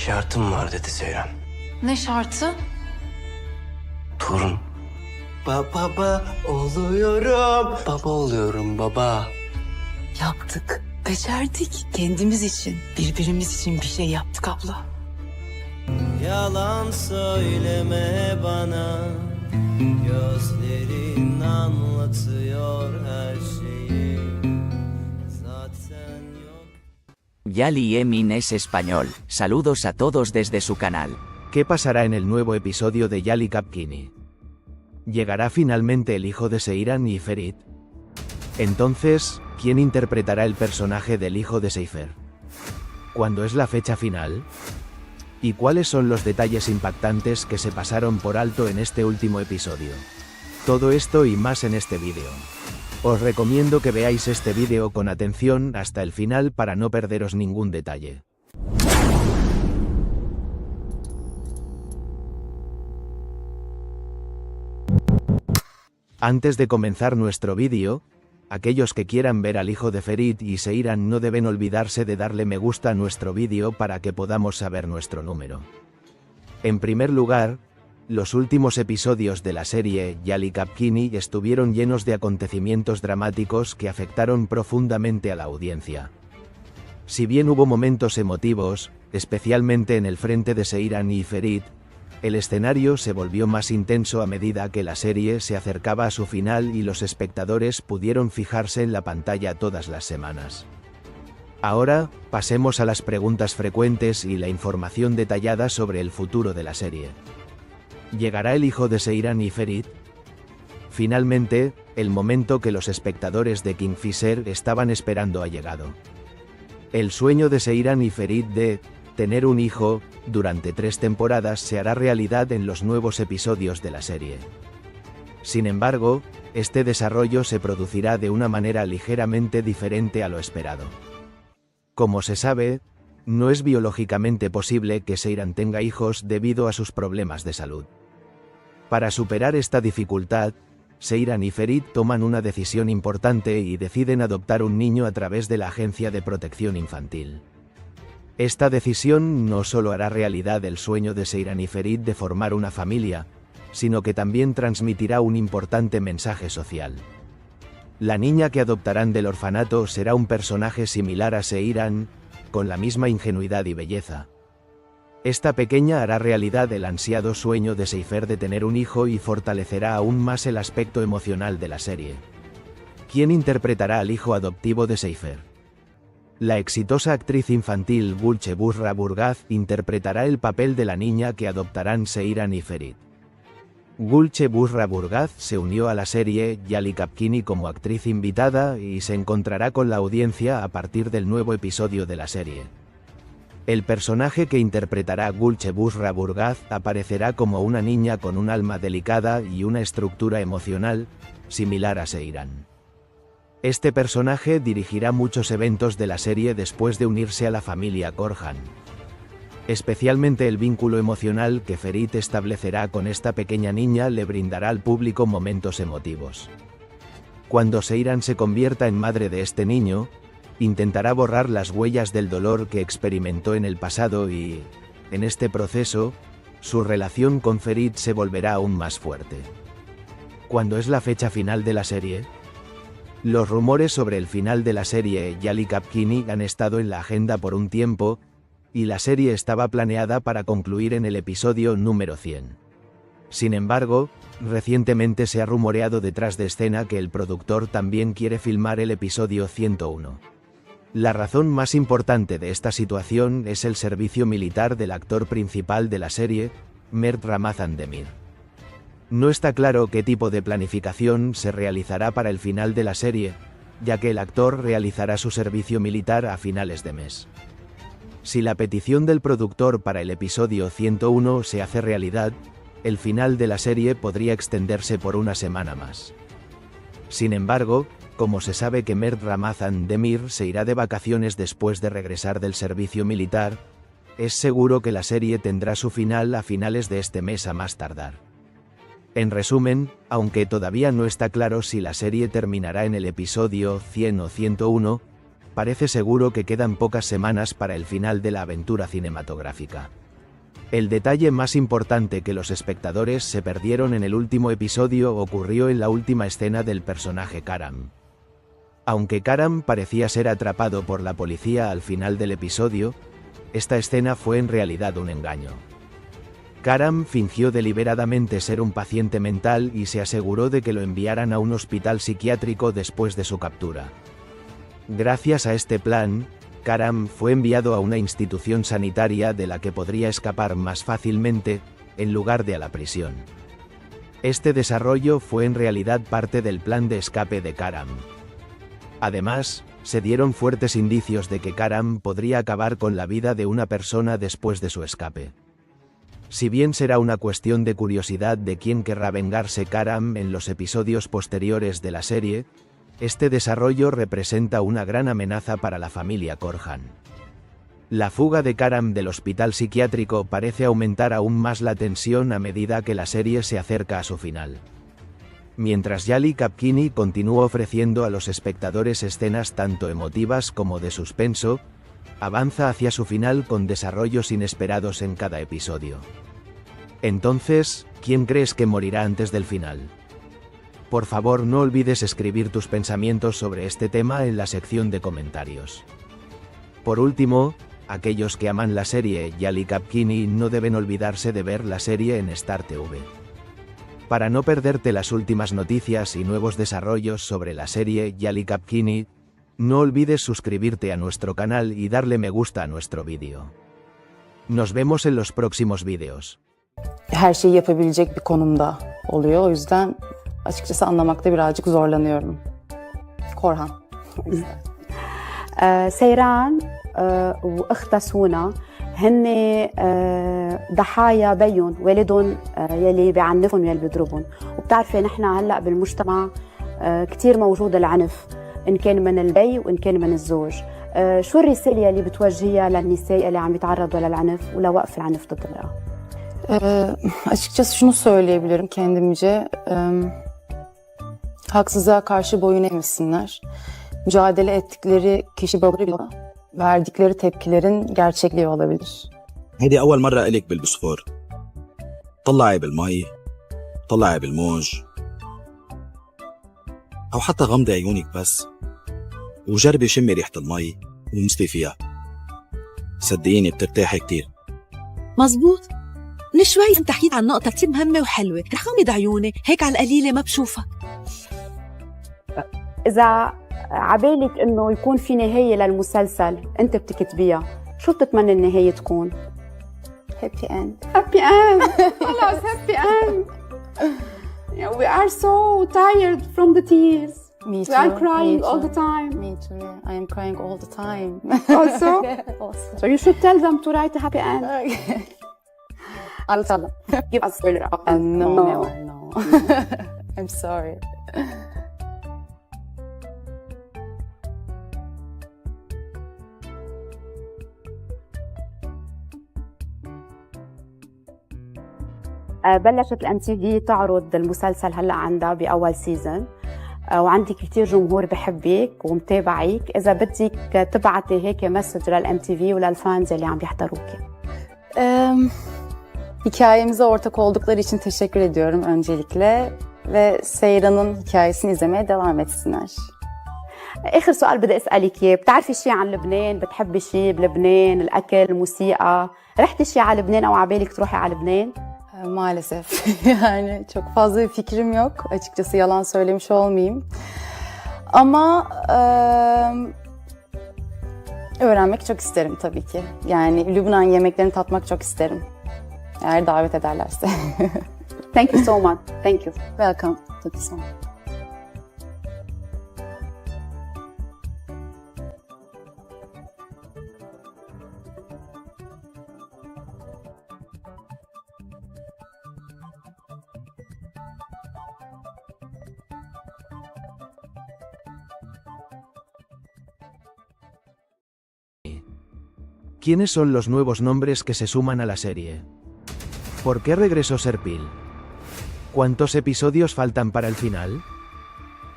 Şartım var dedi Seyran. Ne şartı? Torun. Baba oluyorum. Baba oluyorum baba. Yaptık, becerdik. Kendimiz için, birbirimiz için bir şey yaptık abla. Yalan söyleme bana, gözlerin anlatıyor her şeyi. Zaten yok. Yali Emin es español. Saludos a todos desde su canal. ¿Qué pasará en el nuevo episodio de Yali Kapkini? ¿Llegará finalmente el hijo de Seyran y Ferit? Entonces, ¿quién interpretará el personaje del hijo de Seifer? ¿Cuándo es la fecha final? ¿Y cuáles son los detalles impactantes que se pasaron por alto en este último episodio? Todo esto y más en este vídeo. Os recomiendo que veáis este vídeo con atención hasta el final para no perderos ningún detalle. Antes de comenzar nuestro vídeo, aquellos que quieran ver al hijo de Ferit y Seyran no deben olvidarse de darle me gusta a nuestro vídeo para que podamos saber nuestro número. En primer lugar, los últimos episodios de la serie Yali Kapkini estuvieron llenos de acontecimientos dramáticos que afectaron profundamente a la audiencia. Si bien hubo momentos emotivos, especialmente en el frente de Seyran y Ferit, el escenario se volvió más intenso a medida que la serie se acercaba a su final y los espectadores pudieron fijarse en la pantalla todas las semanas. Ahora, pasemos a las preguntas frecuentes y la información detallada sobre el futuro de la serie. ¿Llegará el hijo de Seyran y Ferit? Finalmente, el momento que los espectadores de Kingfisher estaban esperando ha llegado. El sueño de Seyran y Ferit de tener un hijo durante 3 temporadas se hará realidad en los nuevos episodios de la serie. Sin embargo, este desarrollo se producirá de una manera ligeramente diferente a lo esperado. Como se sabe, no es biológicamente posible que Seyran tenga hijos debido a sus problemas de salud. Para superar esta dificultad, Seyran y Ferit toman una decisión importante y deciden adoptar un niño a través de la Agencia de Protección Infantil. Esta decisión no solo hará realidad el sueño de Seyran y Ferit de formar una familia, sino que también transmitirá un importante mensaje social. La niña que adoptarán del orfanato será un personaje similar a Seyran, con la misma ingenuidad y belleza. Esta pequeña hará realidad el ansiado sueño de Seifer de tener un hijo y fortalecerá aún más el aspecto emocional de la serie. ¿Quién interpretará al hijo adoptivo de Seifer? La exitosa actriz infantil Gulce Busra Burgaz interpretará el papel de la niña que adoptarán Seyran y Ferit. Gulce Busra Burgaz se unió a la serie Yali Kapkini como actriz invitada y se encontrará con la audiencia a partir del nuevo episodio de la serie. El personaje que interpretará Gulce Busra Burgaz aparecerá como una niña con un alma delicada y una estructura emocional similar a Seyran. Este personaje dirigirá muchos eventos de la serie después de unirse a la familia Korhan. Especialmente el vínculo emocional que Ferit establecerá con esta pequeña niña le brindará al público momentos emotivos. Cuando Seyran se convierta en madre de este niño, intentará borrar las huellas del dolor que experimentó en el pasado y, en este proceso, su relación con Ferit se volverá aún más fuerte. ¿Cuándo es la fecha final de la serie? Los rumores sobre el final de la serie Yali Kapkini han estado en la agenda por un tiempo, y la serie estaba planeada para concluir en el episodio número 100. Sin embargo, recientemente se ha rumoreado detrás de escena que el productor también quiere filmar el episodio 101. La razón más importante de esta situación es el servicio militar del actor principal de la serie, Mert Ramazan Demir. No está claro qué tipo de planificación se realizará para el final de la serie, ya que el actor realizará su servicio militar a finales de mes. Si la petición del productor para el episodio 101 se hace realidad, el final de la serie podría extenderse por una semana más. Sin embargo, como se sabe que Mert Ramazan Demir se irá de vacaciones después de regresar del servicio militar, es seguro que la serie tendrá su final a finales de este mes a más tardar. En resumen, aunque todavía no está claro si la serie terminará en el episodio 100 o 101, parece seguro que quedan pocas semanas para el final de la aventura cinematográfica. El detalle más importante que los espectadores se perdieron en el último episodio ocurrió en la última escena del personaje Karam. Aunque Karam parecía ser atrapado por la policía al final del episodio, esta escena fue en realidad un engaño. Karam fingió deliberadamente ser un paciente mental y se aseguró de que lo enviaran a un hospital psiquiátrico después de su captura. Gracias a este plan, Karam fue enviado a una institución sanitaria de la que podría escapar más fácilmente, en lugar de a la prisión. Este desarrollo fue en realidad parte del plan de escape de Karam. Además, se dieron fuertes indicios de que Karam podría acabar con la vida de una persona después de su escape. Si bien será una cuestión de curiosidad de quién querrá vengarse Karam en los episodios posteriores de la serie, este desarrollo representa una gran amenaza para la familia Korhan. La fuga de Karam del hospital psiquiátrico parece aumentar aún más la tensión a medida que la serie se acerca a su final. Mientras Yali Kapkini continúa ofreciendo a los espectadores escenas tanto emotivas como de suspenso, avanza hacia su final con desarrollos inesperados en cada episodio. Entonces, ¿quién crees que morirá antes del final? Por favor, no olvides escribir tus pensamientos sobre este tema en la sección de comentarios. Por último, aquellos que aman la serie Yali Kapkini no deben olvidarse de ver la serie en Star TV. Para no perderte las últimas noticias y nuevos desarrollos sobre la serie Yali Kapkini, no olvides suscribirte a nuestro canal y darle me gusta a nuestro vídeo. Nos vemos en los próximos vídeos. Her şeyi yapabilecek bir konumda oluyor. O yüzden açıkçası anlamakta birazcık zorlanıyorum. Korhan. سيران واختها سونا هن ضحايا بيهم والدهم يلي بيعنفهم يلي بيضربهم، وبتعرفي نحن هلا بالمجتمع كثير موجود العنف ان كان من البي وان كان من الزوج. شو الرساله يلي بتوجهيها للنساء اللي عم يتعرضوا للعنف ولوقف العنف ضد المراه؟ Açıkçası şunu söyleyebilirim kendimce. Haksızlığa karşı boyun eğmesinler. Mücadele ettikleri kişi babıyla verdikleri tepkilerin gerçekliği olabilir. هيدي أول مرة إلك بالبسفور. طلعي بالمي، طلعي بالموج، أو حتى غمضي عيونك بس، وجربي شمي ريحة المي ومسلي فيها. صدقيني بترتاحي كتير. مزبوط. من شوي انت حكيت عن نقطة كتير مهمة وحلوة، رح غمض عيوني هيك على القليلة ما بشوفك. إذا عبالك إنه يكون في نهاية للمسلسل أنت بتكتبيها، شو بتتمنى النهاية تكون؟ Happy end. Happy end. خلاص happy end. We are so tired from the tears. Me too. We are crying Me all too. the time. Me too. Yeah. I am crying all the time. Also? Also. So you should tell them to write a happy end. I'll tell them. Give us spoiler. No, never, no. I'm sorry. بلشت الام تي في تعرض المسلسل هلا عندها باول سيزون، وعندك كثير جمهور بحبك ومتابعك. اذا بدك تبعتي هيك مسج للام تي في وللفانز اللي عم يحضروكي. Hikayemize ortak oldukları için teşekkür ediyorum öncelikle ve Seyran'ın hikayesini izlemeye devam etsinler. اخر سؤال بدي اسالك اياه، بتعرفي شيء عن لبنان؟ بتحبي شيء بلبنان؟ الاكل، الموسيقى؟ رحتي شيء على لبنان او عبالك تروحي على لبنان؟ Maalesef yani çok fazla bir fikrim yok açıkçası, yalan söylemiş olmayayım. Ama öğrenmek çok isterim tabii ki. Yani Lübnan yemeklerini tatmak çok isterim. Eğer davet ederlerse. Thank you so much. Thank you. Welcome. Thank you so much. ¿Quiénes son los nuevos nombres que se suman a la serie? ¿Por qué regresó Serpil? ¿Cuántos episodios faltan para el final?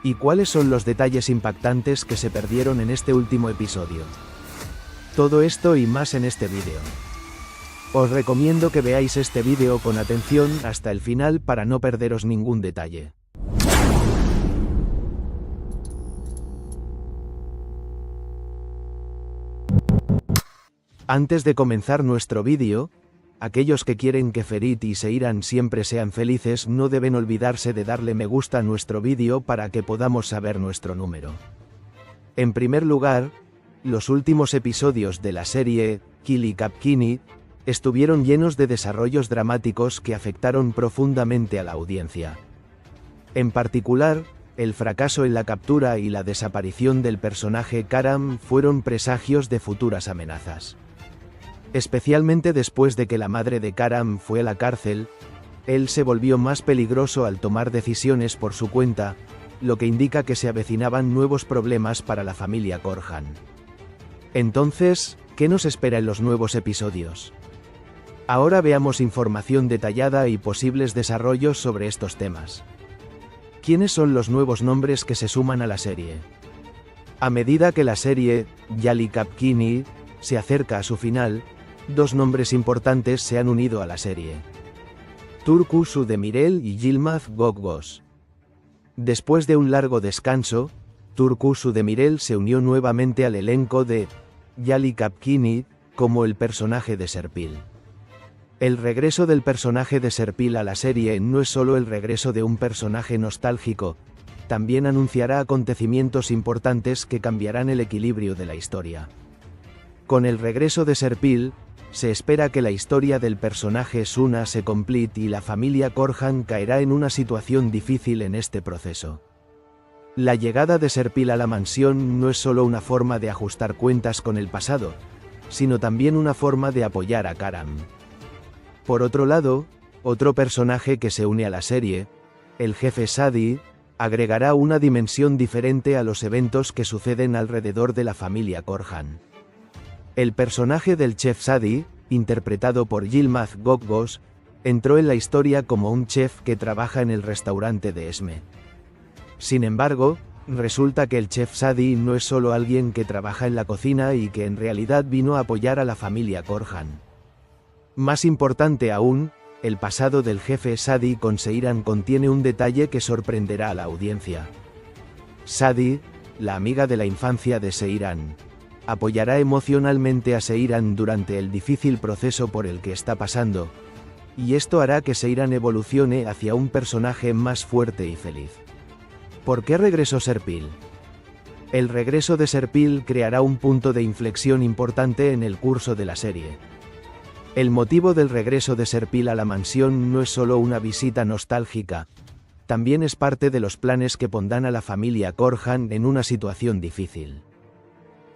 ¿Y cuáles son los detalles impactantes que se perdieron en este último episodio? Todo esto y más en este vídeo. Os recomiendo que veáis este vídeo con atención hasta el final para no perderos ningún detalle. Antes de comenzar nuestro vídeo, aquellos que quieren que Ferit y Seyran siempre sean felices no deben olvidarse de darle me gusta a nuestro vídeo para que podamos saber nuestro número. En primer lugar, los últimos episodios de la serie, Kili Kapkini, estuvieron llenos de desarrollos dramáticos que afectaron profundamente a la audiencia. En particular, el fracaso en la captura y la desaparición del personaje Karam fueron presagios de futuras amenazas. Especialmente después de que la madre de Karam fue a la cárcel, él se volvió más peligroso al tomar decisiones por su cuenta, lo que indica que se avecinaban nuevos problemas para la familia Korhan. Entonces, ¿qué nos espera en los nuevos episodios? Ahora veamos información detallada y posibles desarrollos sobre estos temas. ¿Quiénes son los nuevos nombres que se suman a la serie? A medida que la serie, Yali Kapkini, se acerca a su final, dos nombres importantes se han unido a la serie: Turku Sudemirel y Yilmaz Gogos. Después de un largo descanso, Turku Sudemirel se unió nuevamente al elenco de Yali Kapkini como el personaje de Serpil. El regreso del personaje de Serpil a la serie no es solo el regreso de un personaje nostálgico, también anunciará acontecimientos importantes que cambiarán el equilibrio de la historia. Con el regreso de Serpil, se espera que la historia del personaje Suna se complete y la familia Korhan caerá en una situación difícil en este proceso. La llegada de Serpil a la mansión no es solo una forma de ajustar cuentas con el pasado, sino también una forma de apoyar a Karam. Por otro lado, otro personaje que se une a la serie, el jefe Sadi, agregará una dimensión diferente a los eventos que suceden alrededor de la familia Korhan. El personaje del chef Sadi, interpretado por Yilmaz Gogos, entró en la historia como un chef que trabaja en el restaurante de Esme. Sin embargo, resulta que el chef Sadi no es solo alguien que trabaja en la cocina y que en realidad vino a apoyar a la familia Korhan. Más importante aún, el pasado del jefe Sadi con Seyran contiene un detalle que sorprenderá a la audiencia. Sadi, la amiga de la infancia de Seyran, apoyará emocionalmente a Seyran durante el difícil proceso por el que está pasando, y esto hará que Seyran evolucione hacia un personaje más fuerte y feliz. ¿Por qué regresó Serpil? El regreso de Serpil creará un punto de inflexión importante en el curso de la serie. El motivo del regreso de Serpil a la mansión no es solo una visita nostálgica, también es parte de los planes que pondrán a la familia Korhan en una situación difícil.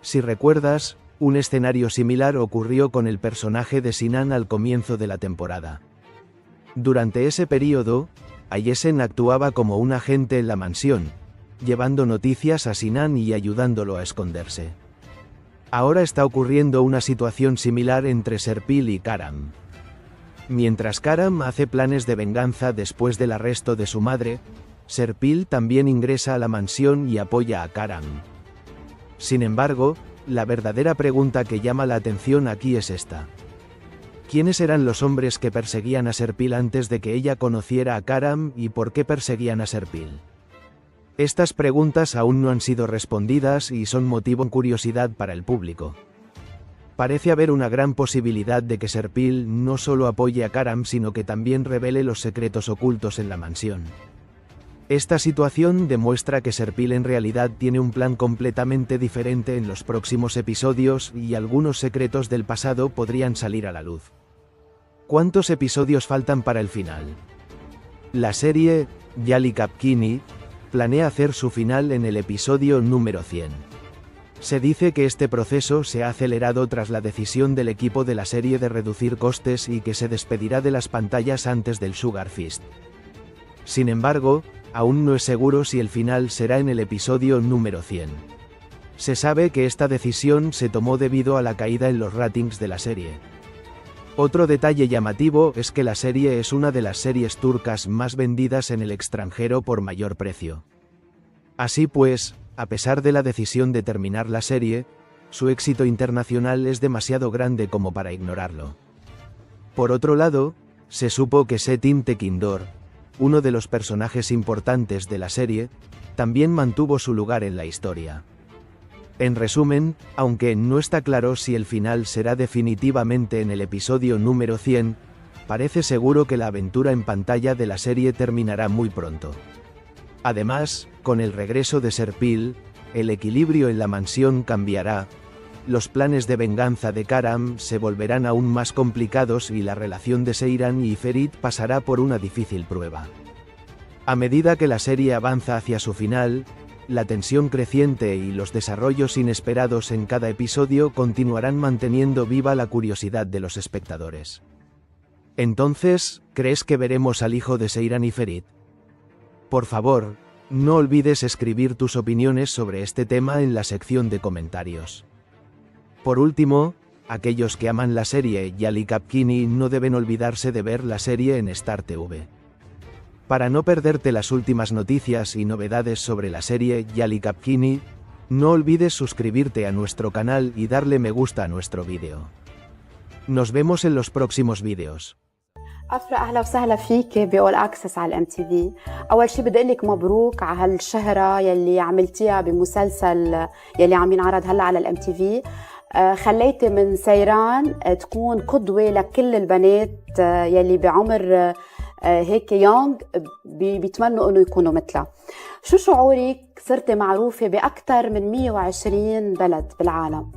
Si recuerdas, un escenario similar ocurrió con el personaje de Sinan al comienzo de la temporada. Durante ese período, Ayesen actuaba como un agente en la mansión, llevando noticias a Sinan y ayudándolo a esconderse. Ahora está ocurriendo una situación similar entre Serpil y Karam. Mientras Karam hace planes de venganza después del arresto de su madre, Serpil también ingresa a la mansión y apoya a Karam. Sin embargo, la verdadera pregunta que llama la atención aquí es esta. ¿Quiénes eran los hombres que perseguían a Serpil antes de que ella conociera a Karam y por qué perseguían a Serpil? Estas preguntas aún no han sido respondidas y son motivo de curiosidad para el público. Parece haber una gran posibilidad de que Serpil no solo apoye a Karam sino que también revele los secretos ocultos en la mansión. Esta situación demuestra que Serpil en realidad tiene un plan completamente diferente en los próximos episodios y algunos secretos del pasado podrían salir a la luz. ¿Cuántos episodios faltan para el final? La serie, Yali Kapkini, planea hacer su final en el episodio número 100. Se dice que este proceso se ha acelerado tras la decisión del equipo de la serie de reducir costes y que se despedirá de las pantallas antes del Sugar Feast. Sin embargo, aún no es seguro si el final será en el episodio número 100. Se sabe que esta decisión se tomó debido a la caída en los ratings de la serie. Otro detalle llamativo es que la serie es una de las series turcas más vendidas en el extranjero por mayor precio. Así pues, a pesar de la decisión de terminar la serie, su éxito internacional es demasiado grande como para ignorarlo. Por otro lado, se supo que Setim Tekindor, uno de los personajes importantes de la serie, también mantuvo su lugar en la historia. En resumen, aunque no está claro si el final será definitivamente en el episodio número 100, parece seguro que la aventura en pantalla de la serie terminará muy pronto. Además, con el regreso de Serpil, el equilibrio en la mansión cambiará, los planes de venganza de Karam se volverán aún más complicados y la relación de Seyran y Ferit pasará por una difícil prueba. A medida que la serie avanza hacia su final, la tensión creciente y los desarrollos inesperados en cada episodio continuarán manteniendo viva la curiosidad de los espectadores. Entonces, ¿crees que veremos al hijo de Seyran y Ferit? Por favor, no olvides escribir tus opiniones sobre este tema en la sección de comentarios. Por último, aquellos que aman la serie Yali Kapkini no deben olvidarse de ver la serie en Star TV. Para no perderte las últimas noticias y novedades sobre la serie Yali Kapkini, no olvides suscribirte a nuestro canal y darle me gusta a nuestro vídeo. Nos vemos en los próximos vídeos. أفرا أهلا وسهلا فيك بأول أكسس على الام تي في. أول شي بدي أقول لك مبروك على هالشهرة يلي عملتيها بمسلسل يلي عم ينعرض هلا على الام تي في. خليتي من سيران تكون قدوة لكل البنات يلي بعمر هيك يونغ بيتمنوا إنه يكونوا مثلها. شو شعورك صرتي معروفة بأكثر من 120 بلد بالعالم؟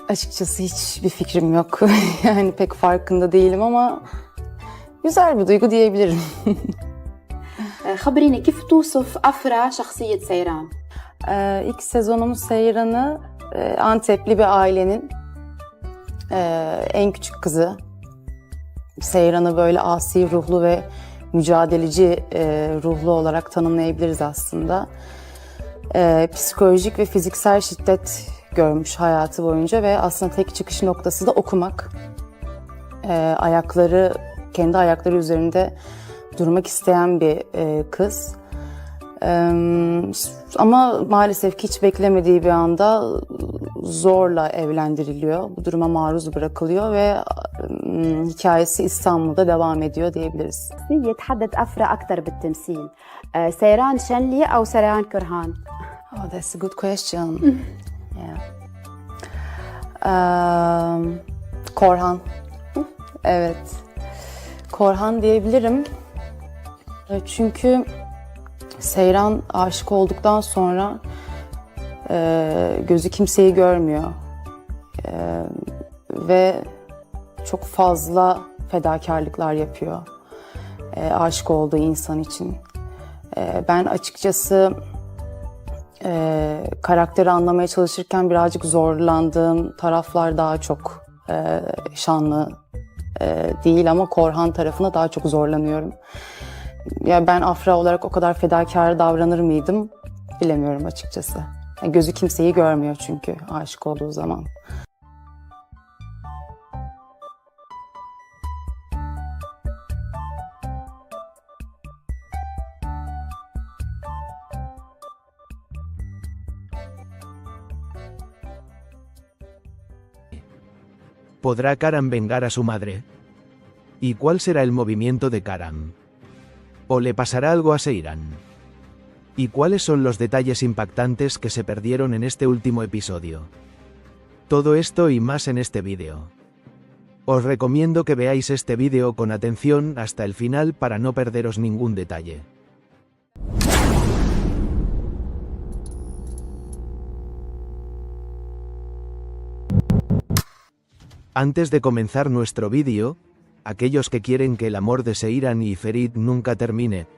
Açıkçası hiçbir fikrim yok. Yani pek farkında değilim ama güzel bir duygu diyebilirim. خبريني كيف توصف أفرا شخصية سيران؟ İlk sezonumuz Seyran'ı Antepli bir ailenin en küçük kızı. Seyran'ı böyle asi ruhlu ve mücadeleci ruhlu olarak tanımlayabiliriz aslında. Psikolojik ve fiziksel şiddet görmüş hayatı boyunca ve aslında tek çıkış noktası da okumak. Kendi ayakları üzerinde durmak isteyen bir kız. Ama maalesef ki hiç beklemediği bir anda zorla evlendiriliyor. Bu duruma maruz bırakılıyor ve hikayesi İstanbul'da devam ediyor diyebiliriz. يتحدث أفرا أكثر بالتمثيل. سيران شنلي أو سيران كرهان؟ Oh, that's a good question. Yeah. Korhan. Evet. Korhan diyebilirim. Çünkü Seyran aşık olduktan sonra gözü kimseyi görmüyor. Ve çok fazla fedakarlıklar yapıyor. Aşık olduğu insan için. Ben açıkçası karakteri anlamaya çalışırken birazcık zorlandığım taraflar daha çok şanlı değil ama Korhan tarafına daha çok zorlanıyorum. Ya ben Afra olarak o kadar fedakar davranır mıydım bilemiyorum açıkçası. Yani gözü kimseyi görmüyor çünkü aşık olduğu zaman. ¿Podrá Karam vengar a su madre? ¿Y cuál será el movimiento de Karam? ¿O le pasará algo a Seyran? ¿Y cuáles son los detalles impactantes que se perdieron en este último episodio? Todo esto y más en este vídeo. Os recomiendo que veáis este vídeo con atención hasta el final para no perderos ningún detalle. Antes de comenzar nuestro vídeo, aquellos que quieren que el amor de Seyran y Ferit nunca termine,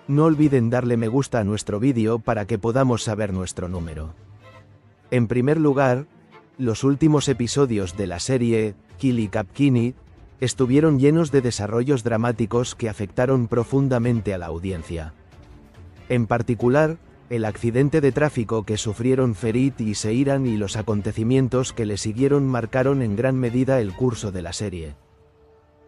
no olviden darle me gusta a nuestro vídeo para que podamos saber nuestro número. En primer lugar, los últimos episodios de la serie Yali Kapkini estuvieron llenos de desarrollos dramáticos que afectaron profundamente a la audiencia. En particular, el accidente de tráfico que sufrieron Ferit y Seyran y los acontecimientos que le siguieron marcaron en gran medida el curso de la serie.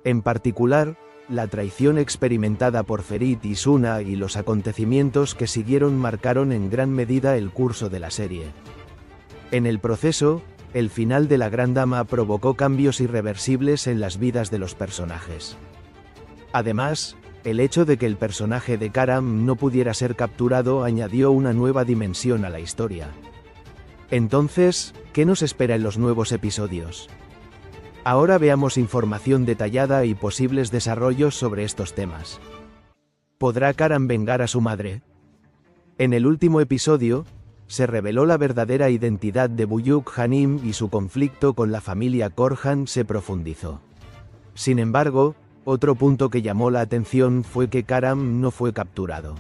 En particular, la traición experimentada por Ferit y Suna y los acontecimientos que siguieron marcaron en gran medida el curso de la serie. En el proceso, el final de la Gran Dama provocó cambios irreversibles en las vidas de los personajes. Además, el hecho de que el personaje de Karam no pudiera ser capturado añadió una nueva dimensión a la historia. Entonces, ¿qué nos espera en los nuevos episodios? Ahora veamos información detallada y posibles desarrollos sobre estos temas. ¿Podrá Karam vengar a su madre? En el último episodio, se reveló la verdadera identidad de Buyuk Hanim y su conflicto con la familia Korhan se profundizó. Sin embargo, otro punto que llamó la atención fue que Karam no fue capturado.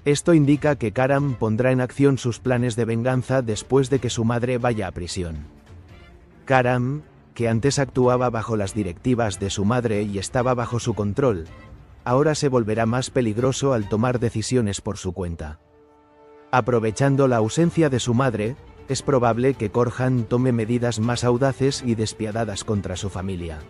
Esto indica que Karam pondrá en acción sus planes de venganza después de que su madre vaya a prisión. Karam, que antes actuaba bajo las directivas de su madre y estaba bajo su control, ahora se volverá más peligroso al tomar decisiones por su cuenta. Aprovechando la ausencia de su madre, es probable que Korhan tome medidas más audaces y despiadadas contra su familia.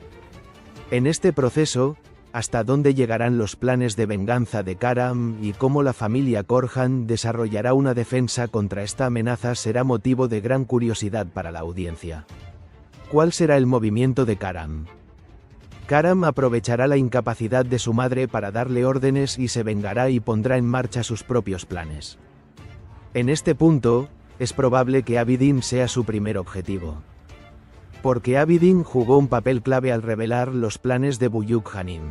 En este proceso, ¿hasta dónde llegarán los planes de venganza de Karam y cómo la familia Korhan desarrollará una defensa contra esta amenaza será motivo de gran curiosidad para la audiencia? ¿Cuál será el movimiento de Karam? Karam aprovechará la incapacidad de su madre para darle órdenes y se vengará y pondrá en marcha sus propios planes. En este punto, es probable que Abidin sea su primer objetivo. Porque Abidin jugó un papel clave al revelar los planes de Buyuk Hanim.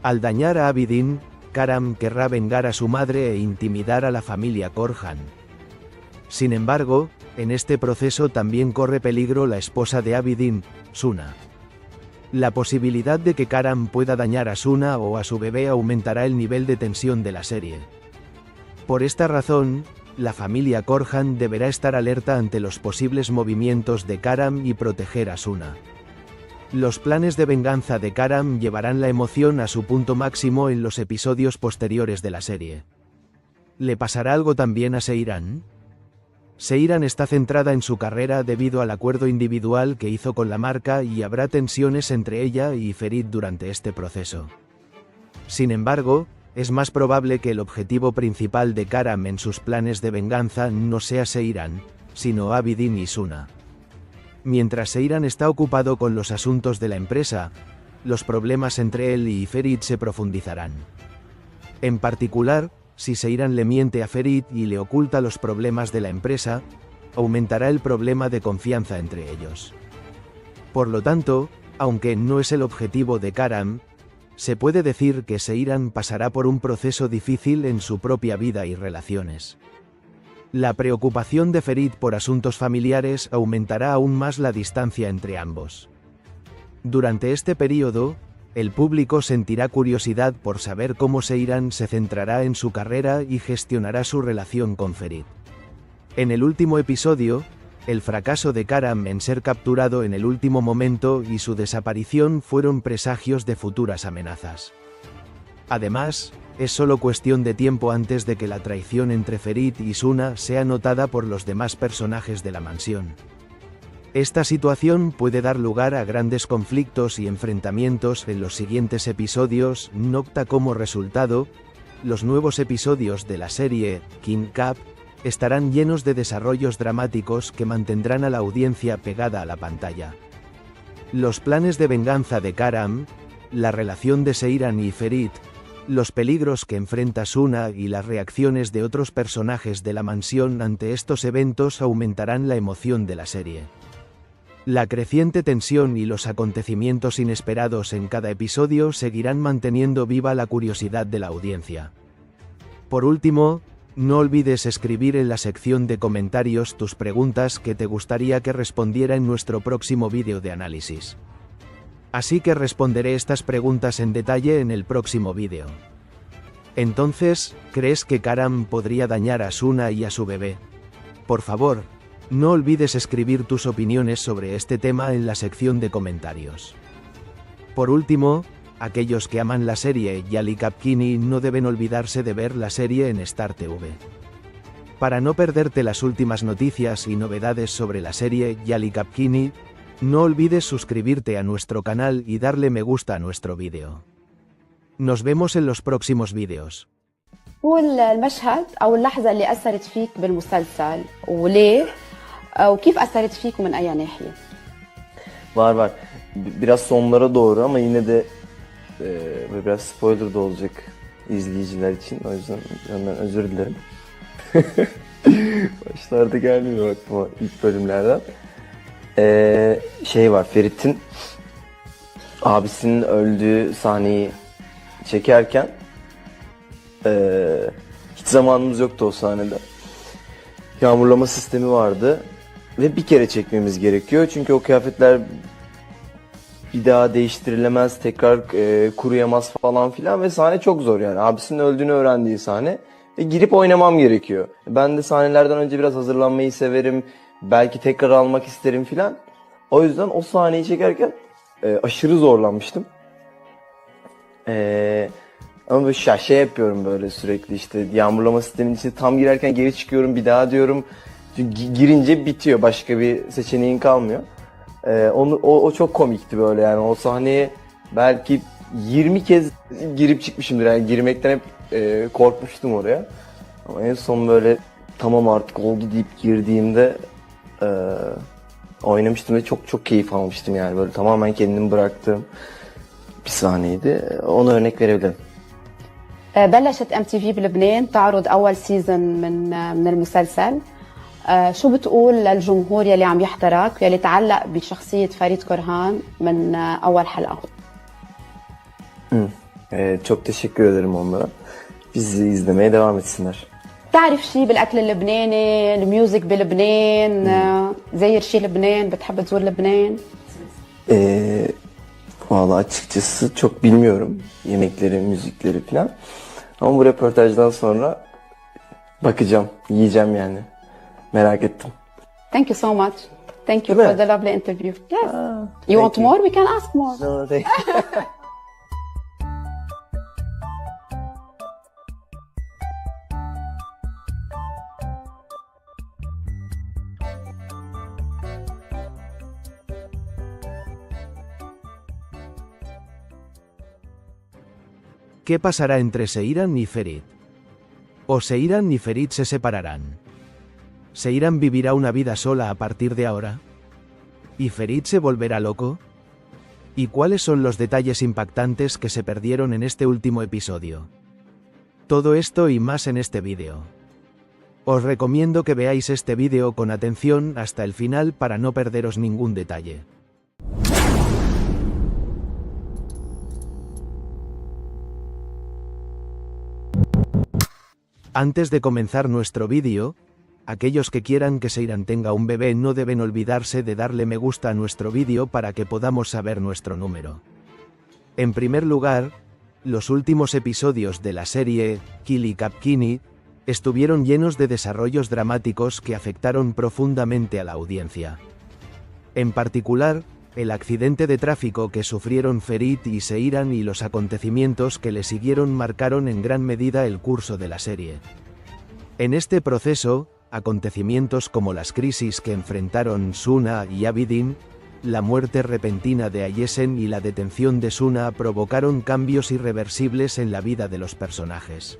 Al dañar a Abidin, Karam querrá vengar a su madre e intimidar a la familia Korhan. Sin embargo, en este proceso también corre peligro la esposa de Abidin, Suna. La posibilidad de que Karam pueda dañar a Suna o a su bebé aumentará el nivel de tensión de la serie. Por esta razón, la familia Korhan deberá estar alerta ante los posibles movimientos de Karam y proteger a Suna. Los planes de venganza de Karam llevarán la emoción a su punto máximo en los episodios posteriores de la serie. ¿Le pasará algo también a Seiran? Seiran está centrada en su carrera debido al acuerdo individual que hizo con la marca y habrá tensiones entre ella y Ferit durante este proceso. Sin embargo, es más probable que el objetivo principal de Karam en sus planes de venganza no sea Seiran, sino Abidin y Suna. Mientras Seiran está ocupado con los asuntos de la empresa, los problemas entre él y Ferit se profundizarán. En particular, si Seiran le miente a Ferit y le oculta los problemas de la empresa, aumentará el problema de confianza entre ellos. Por lo tanto, aunque no es el objetivo de Karam, se puede decir que Seiran pasará por un proceso difícil en su propia vida y relaciones. La preocupación de Ferit por asuntos familiares aumentará aún más la distancia entre ambos. Durante este período, el público sentirá curiosidad por saber cómo Seiran se centrará en su carrera y gestionará su relación con Ferit. En el último episodio, el fracaso de Karam en ser capturado en el último momento y su desaparición fueron presagios de futuras amenazas. Además, es solo cuestión de tiempo antes de que la traición entre Ferit y Suna sea notada por los demás personajes de la mansión. Esta situación puede dar lugar a grandes conflictos y enfrentamientos en los siguientes episodios. Nota como resultado, los nuevos episodios de la serie King Cup estarán llenos de desarrollos dramáticos que mantendrán a la audiencia pegada a la pantalla. Los planes de venganza de Karam, la relación de Seiran y Ferit, los peligros que enfrenta Suna y las reacciones de otros personajes de la mansión ante estos eventos aumentarán la emoción de la serie. La creciente tensión y los acontecimientos inesperados en cada episodio seguirán manteniendo viva la curiosidad de la audiencia. Por último, no olvides escribir en la sección de comentarios tus preguntas que te gustaría que respondiera en nuestro próximo vídeo de análisis. Así que responderé estas preguntas en detalle en el próximo vídeo. Entonces, ¿crees que Karam podría dañar a Suna y a su bebé? Por favor, no olvides escribir tus opiniones sobre este tema en la sección de comentarios. Por último, aquellos que aman la serie Yali Kapkini no deben olvidarse de ver la serie en Star TV. Para no perderte las últimas noticias y novedades sobre la serie Yali Kapkini, No olvides suscribirte a nuestro canal y darle me gusta a nuestro vídeo. Nos vemos en los próximos vídeos. هو المشهد أو اللحظة اللي أثرت فيك بالمسلسل وليه وكيف أثرت فيك ومن أي ناحية؟ Var. Biraz sonlara doğru ama yine de biraz spoiler da olacak izleyiciler için. O yüzden hemen özür dilerim. Başlarda gelmiyor aklıma ilk bölümlerden. Şey var, Ferit'in abisinin öldüğü sahneyi çekerken hiç zamanımız yoktu o sahnede. Yağmurlama sistemi vardı ve bir kere çekmemiz gerekiyor çünkü o kıyafetler bir daha değiştirilemez, tekrar kuruyamaz falan filan ve sahne çok zor yani. Abisinin öldüğünü öğrendiği sahne ve girip oynamam gerekiyor. Ben de sahnelerden önce biraz hazırlanmayı severim, belki tekrar almak isterim filan. O yüzden o sahneyi çekerken aşırı zorlanmıştım. Ama böyle şey yapıyorum böyle sürekli işte yağmurlama sisteminin içine tam girerken geri çıkıyorum bir daha diyorum. Çünkü girince bitiyor, başka bir seçeneğin kalmıyor. O çok komikti böyle yani o sahneye belki 20 kez girip çıkmışımdır yani girmekten hep korkmuştum oraya. Ama en son böyle tamam artık oldu deyip girdiğimde oynamıştım ve çok keyif almıştım yani böyle tamamen kendimi bıraktığım bir sahneydi. Ona örnek verebilirim. بلشت MTV بلبنان تعرض أول سيزن من المسلسل. شو بتقول للجمهور يلي عم يحضرك يلي تعلق بشخصية فريد كرهان من أول حلقة؟ Çok teşekkür ederim onlara. Bizi izlemeye devam etsinler. بتعرف شي بالأكل اللبناني، الميوزك بلبنان، زاير شي لبنان، بتحب تزور لبنان؟ Vallahi açıkçası çok bilmiyorum yemekleri, müzikleri falan. Ama bu röportajdan sonra bakacağım, yiyeceğim yani. Merak ettim. Thank you so much. Thank you Değil for mi? the lovely interview. Yes. You want more? We can ask more. No, thank ¿Qué pasará entre Seiran y Ferit? ¿O Seiran y Ferit se separarán? ¿Seiran vivirá una vida sola a partir de ahora? ¿Y Ferit se volverá loco? ¿Y cuáles son los detalles impactantes que se perdieron en este último episodio? Todo esto y más en este vídeo. Os recomiendo que veáis este vídeo con atención hasta el final para no perderos ningún detalle. Antes de comenzar nuestro vídeo, aquellos que quieran que Seiran tenga un bebé no deben olvidarse de darle me gusta a nuestro vídeo para que podamos saber nuestro número. En primer lugar, los últimos episodios de la serie Kili Kapkini estuvieron llenos de desarrollos dramáticos que afectaron profundamente a la audiencia. En particular, el accidente de tráfico que sufrieron Ferit y Seiran y los acontecimientos que le siguieron marcaron en gran medida el curso de la serie. En este proceso, acontecimientos como las crisis que enfrentaron Suna y Abidin, la muerte repentina de Ayesen y la detención de Suna provocaron cambios irreversibles en la vida de los personajes.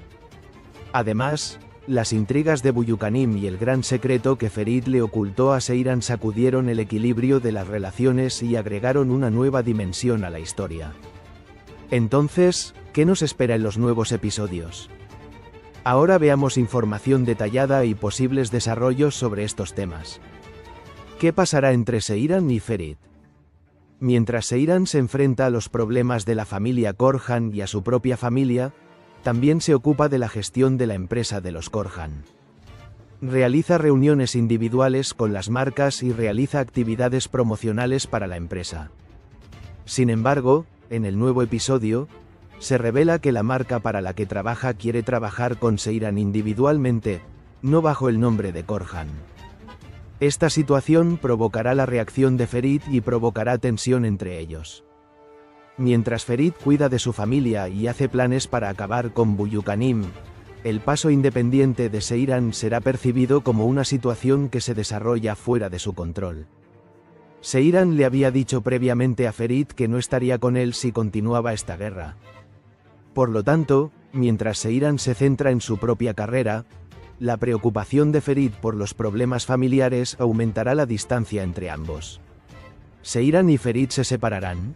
Además, las intrigas de Buyukanim y el gran secreto que Ferit le ocultó a Seiran sacudieron el equilibrio de las relaciones y agregaron una nueva dimensión a la historia. Entonces, ¿qué nos espera en los nuevos episodios? Ahora veamos información detallada y posibles desarrollos sobre estos temas. ¿Qué pasará entre Seiran y Ferit? Mientras Seiran se enfrenta a los problemas de la familia Korhan y a su propia familia, también se ocupa de la gestión de la empresa de los Korhan. Realiza reuniones individuales con las marcas y realiza actividades promocionales para la empresa. Sin embargo, en el nuevo episodio, se revela que la marca para la que trabaja quiere trabajar con Seiran individualmente, no bajo el nombre de Korhan. Esta situación provocará la reacción de Ferit y provocará tensión entre ellos. Mientras Ferit cuida de su familia y hace planes para acabar con Buyukanim, el paso independiente de Seiran será percibido como una situación que se desarrolla fuera de su control. Seyran le había dicho previamente a Ferit que no estaría con él si continuaba esta guerra. Por lo tanto, mientras Seyran se centra en su propia carrera, la preocupación de Ferit por los problemas familiares aumentará la distancia entre ambos. ¿Seyran y Ferit se separarán?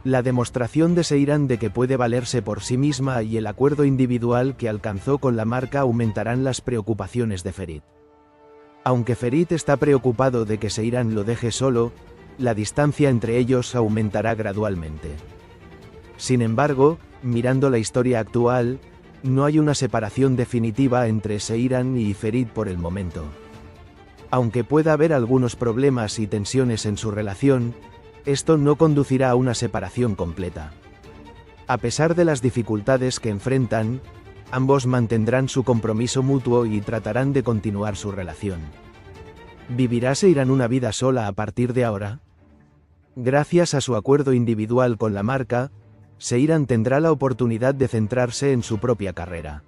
La demostración de Seyran de que puede valerse por sí misma y el acuerdo individual que alcanzó con la marca aumentarán las preocupaciones de Ferit. Aunque Ferit está preocupado de que Seyran lo deje solo, la distancia entre ellos aumentará gradualmente. Sin embargo, mirando la historia actual, no hay una separación definitiva entre Seyran y Ferit por el momento. Aunque pueda haber algunos problemas y tensiones en su relación, esto no conducirá a una separación completa. A pesar de las dificultades que enfrentan, ambos mantendrán su compromiso mutuo y tratarán de continuar su relación. ¿Vivirá Seyran una vida sola a partir de ahora? Gracias a su acuerdo individual con la marca, Seyran tendrá la oportunidad de centrarse en su propia carrera.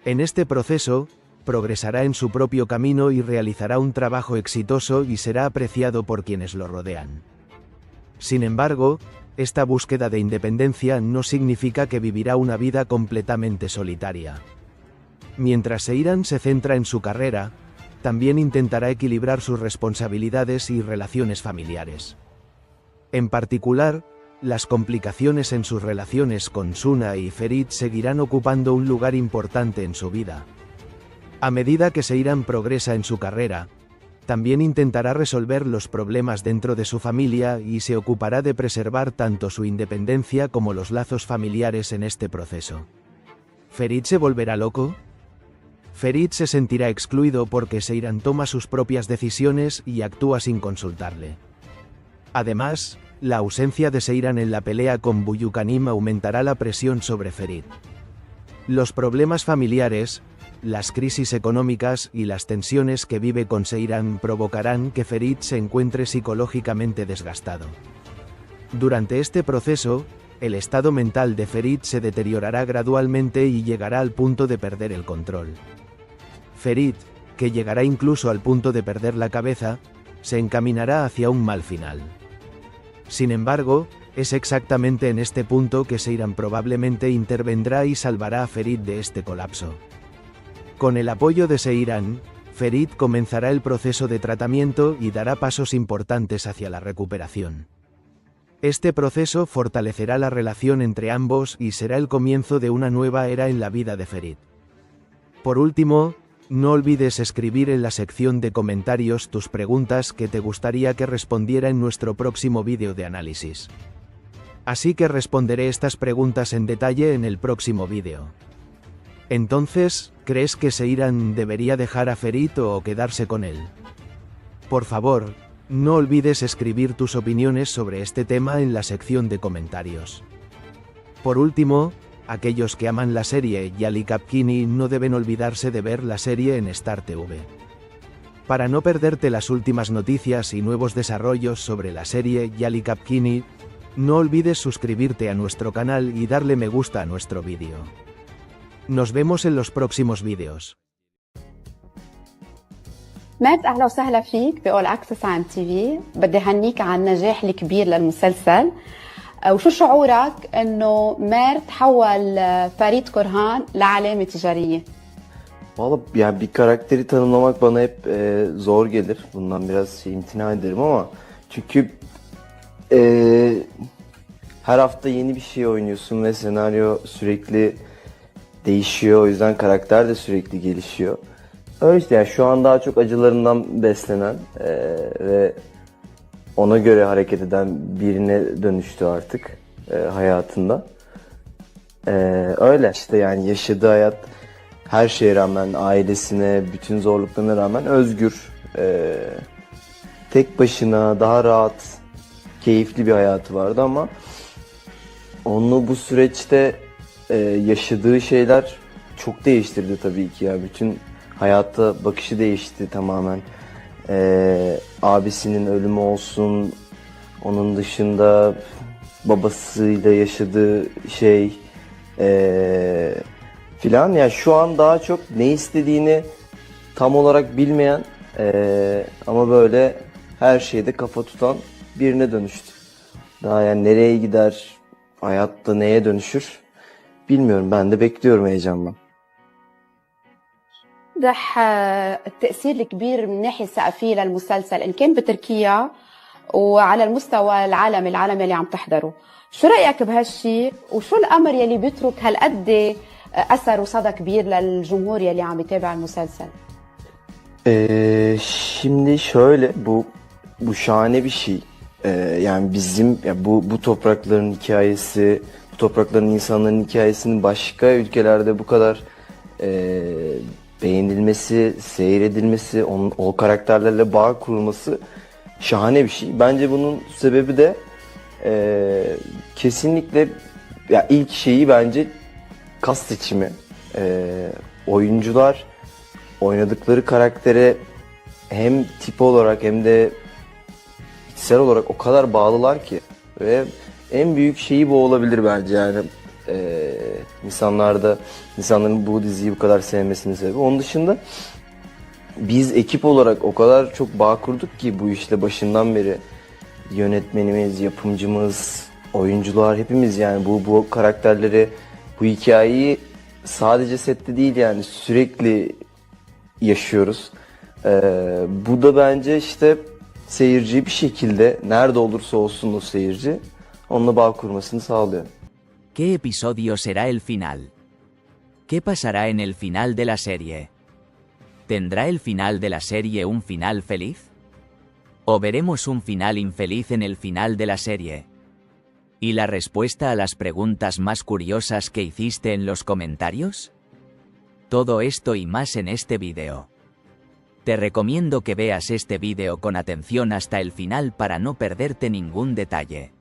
En este proceso, progresará en su propio camino y realizará un trabajo exitoso y será apreciado por quienes lo rodean. Sin embargo, esta búsqueda de independencia no significa que vivirá una vida completamente solitaria. Mientras Seyran se centra en su carrera, también intentará equilibrar sus responsabilidades y relaciones familiares. En particular, las complicaciones en sus relaciones con Suna y Ferit seguirán ocupando un lugar importante en su vida. A medida que Seyran progresa en su carrera, también intentará resolver los problemas dentro de su familia y se ocupará de preservar tanto su independencia como los lazos familiares en este proceso. ¿Ferit se volverá loco? Ferit se sentirá excluido porque Seyran toma sus propias decisiones y actúa sin consultarle. Además, la ausencia de Seyran en la pelea con Buyukanim aumentará la presión sobre Ferit. Los problemas familiares, las crisis económicas y las tensiones que vive con Seyran provocarán que Ferit se encuentre psicológicamente desgastado. Durante este proceso, el estado mental de Ferit se deteriorará gradualmente y llegará al punto de perder el control. Ferit, que llegará incluso al punto de perder la cabeza, se encaminará hacia un mal final. Sin embargo, es exactamente en este punto que Seyran probablemente intervendrá y salvará a Ferit de este colapso. Con el apoyo de Seyran, Ferit comenzará el proceso de tratamiento y dará pasos importantes hacia la recuperación. Este proceso fortalecerá la relación entre ambos y será el comienzo de una nueva era en la vida de Ferit. Por último, no olvides escribir en la sección de comentarios tus preguntas que te gustaría que respondiera en nuestro próximo vídeo de análisis. Así que responderé estas preguntas en detalle en el próximo vídeo. Entonces, ¿crees que Seyran debería dejar a Ferit o quedarse con él? Por favor, no olvides escribir tus opiniones sobre este tema en la sección de comentarios. Por último, aquellos que aman la serie Yali Kapkini no deben olvidarse de ver la serie en Star TV. Para no perderte las últimas noticias y nuevos desarrollos sobre la serie Yali Kapkini, no olvides suscribirte a nuestro canal y darle me gusta a nuestro vídeo. Nos vemos en los próximos vídeos. مات أهلا وسهلا فيك بقول أكسس عن تي في. بدي هنيك على النجاح الكبير للمسلسل. وشو شعورك إنه مير تحول فريد كرهان لعلامة تجارية؟ Valla yani bir karakteri tanımlamak bana hep zor gelir. Bundan biraz imtina ederim ama çünkü her hafta yeni bir şey oynuyorsun ve senaryo sürekli değişiyor. O yüzden karakter de sürekli gelişiyor. Öyle işte yani şu an daha çok acılarından beslenen ve ona göre hareket eden birine dönüştü artık hayatında. Öyle işte yani yaşadığı hayat her şeye rağmen, ailesine, bütün zorluklarına rağmen özgür, tek başına daha rahat, keyifli bir hayatı vardı ama onu bu süreçte yaşadığı şeyler çok değiştirdi tabii ki ya. Bütün hayata bakışı değişti tamamen. Abisinin ölümü olsun, onun dışında babasıyla yaşadığı şey filan. Yani şu an daha çok ne istediğini tam olarak bilmeyen ama böyle her şeyde kafa tutan birine dönüştü. Daha yani nereye gider, hayatta neye dönüşür bilmiyorum. Ben de bekliyorum heyecanla. رح التأثير الكبير من الناحية الثقافية للمسلسل إن كان بتركيا وعلى المستوى العالمي اللي عم تحضره. شو رأيك بهالشي وشو الأمر يلي بيترك هالقد أثر وصدى كبير للجمهور يلي عم يتابع المسلسل؟ Şimdi şöyle bu şahane bir şey. Yani bizim ya bu toprakların hikayesi, bu toprakların insanların hikayesinin başka ülkelerde bu kadar beğenilmesi, seyredilmesi, o karakterlerle bağ kurulması şahane bir şey. Bence bunun sebebi de kesinlikle ya ilk şeyi bence kas seçimi. Oyuncular oynadıkları karaktere hem tip olarak hem de içsel olarak o kadar bağlılar ki ve en büyük şeyi bu olabilir bence yani insanların bu diziyi bu kadar sevmesinin sebebi. Onun dışında biz ekip olarak o kadar çok bağ kurduk ki bu işle başından beri yönetmenimiz, yapımcımız, oyuncular hepimiz yani bu karakterleri, bu hikayeyi sadece sette değil yani sürekli yaşıyoruz. Bu da bence işte seyirciyi bir şekilde nerede olursa olsun o seyirci onunla bağ kurmasını sağlıyor. ¿Qué episodio será el final? ¿Qué pasará en el final de la serie? ¿Tendrá el final de la serie un final feliz? ¿O veremos un final infeliz en el final de la serie? ¿Y la respuesta a las preguntas más curiosas que hiciste en los comentarios? Todo esto y más en este vídeo. Te recomiendo que veas este vídeo con atención hasta el final para no perderte ningún detalle.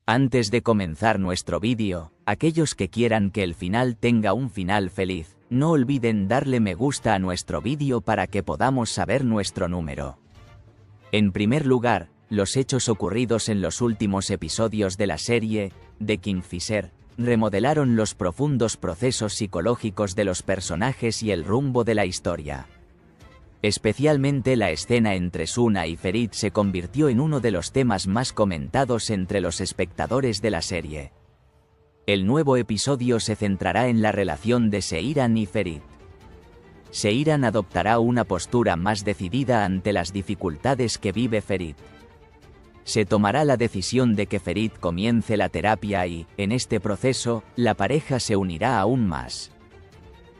Antes de comenzar nuestro vídeo, aquellos que quieran que el final tenga un final feliz, no olviden darle me gusta a nuestro vídeo para que podamos saber nuestro número. En primer lugar, los hechos ocurridos en los últimos episodios de la serie, The Kingfisher, remodelaron los profundos procesos psicológicos de los personajes y el rumbo de la historia. Especialmente la escena entre Suna y Ferit se convirtió en uno de los temas más comentados entre los espectadores de la serie. El nuevo episodio se centrará en la relación de Seiran y Ferit. Seiran adoptará una postura más decidida ante las dificultades que vive Ferit. Se tomará la decisión de que Ferit comience la terapia y, en este proceso, la pareja se unirá aún más.